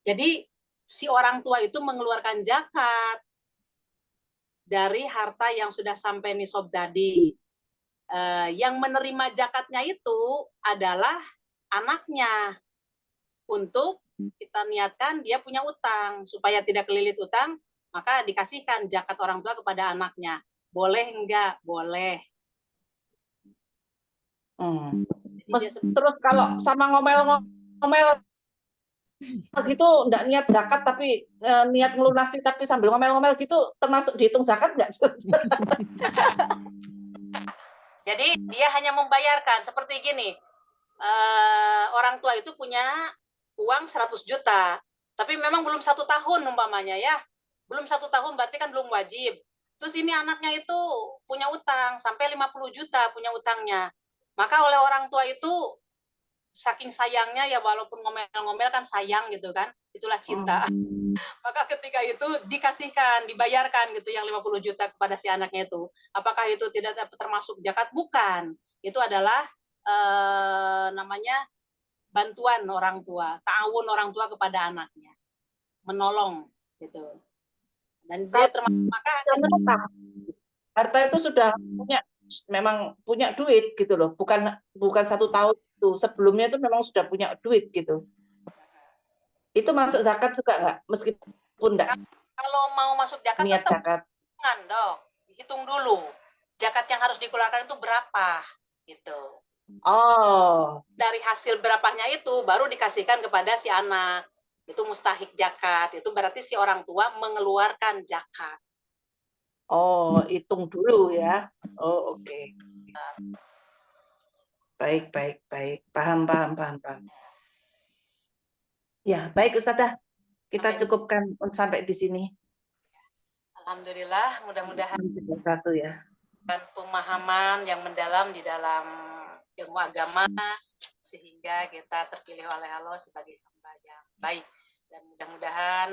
Jadi si orang tua itu mengeluarkan zakat dari harta yang sudah sampai nisab tadi. Yang menerima zakatnya itu adalah anaknya, untuk kita niatkan dia punya utang, supaya tidak kelilit utang, maka dikasihkan zakat orang tua kepada anaknya. Boleh enggak? Boleh. Terus kalau sama ngomel-ngomel gitu enggak niat zakat tapi niat melunasi tapi sambil ngomel-ngomel gitu, termasuk dihitung zakat enggak? Jadi dia hanya membayarkan seperti gini, orang tua itu punya uang 100 juta, tapi memang belum 1 tahun umpamanya ya, belum 1 tahun berarti kan belum wajib. Terus ini anaknya itu punya utang sampai 50 juta punya utangnya, maka oleh orang tua itu saking sayangnya ya, walaupun ngomel-ngomel kan sayang gitu kan, itulah cinta. Maka ketika itu dikasihkan, dibayarkan gitu yang 50 juta kepada si anaknya itu. Apakah itu tidak termasuk zakat? Bukan. Itu adalah namanya bantuan orang tua, ta'awun orang tua kepada anaknya. Menolong gitu. Dan dia termasuk, maka harta itu sudah memang punya duit gitu loh, bukan 1 tahun itu, sebelumnya itu memang sudah punya duit gitu. Itu masuk zakat juga enggak? Meskipun enggak. Kalau mau masuk zakat niat tetap zakat. Dok, hitung dulu. Zakat yang harus dikeluarkan itu berapa gitu. Oh. Dari hasil berapanya itu baru dikasihkan kepada si anak. Itu mustahik zakat. Itu berarti si orang tua mengeluarkan zakat. Oh, hitung dulu ya. Oh, oke. Baik. Paham. Ya, baik Ustadzah. Kita cukupkan sampai di sini. Alhamdulillah, mudah-mudahan satu ya. Pemahaman yang mendalam di dalam ilmu agama, sehingga kita terpilih oleh Allah sebagai hamba yang baik. Dan mudah-mudahan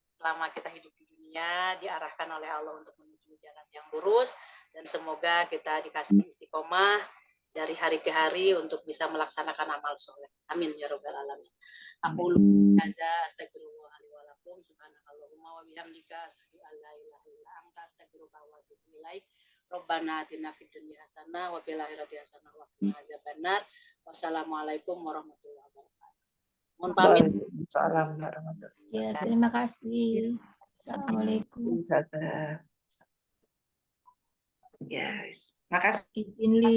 selama kita hidup di dunia diarahkan oleh Allah untuk menuju jalan yang lurus, dan semoga kita dikasih istiqomah dari hari ke hari untuk bisa melaksanakan amal soleh. Amin ya rabbal alamin. Aku astagfirullah wa lakum, subhanakallahumma wa bihamdika, asyhadu an la ilaha illa anta, astaghfiruka wa atubu ilaik. Rabbana atina fid dunya hasanah wa fil akhirati hasanah wa qina azabannar. Wassalamualaikum warahmatullahi wabarakatuh. Mohon pamit. Waalaikumsalam warahmatullahi wabarakatuh. Ya, terima kasih. Assalamualaikum. Yes, makasih. Izin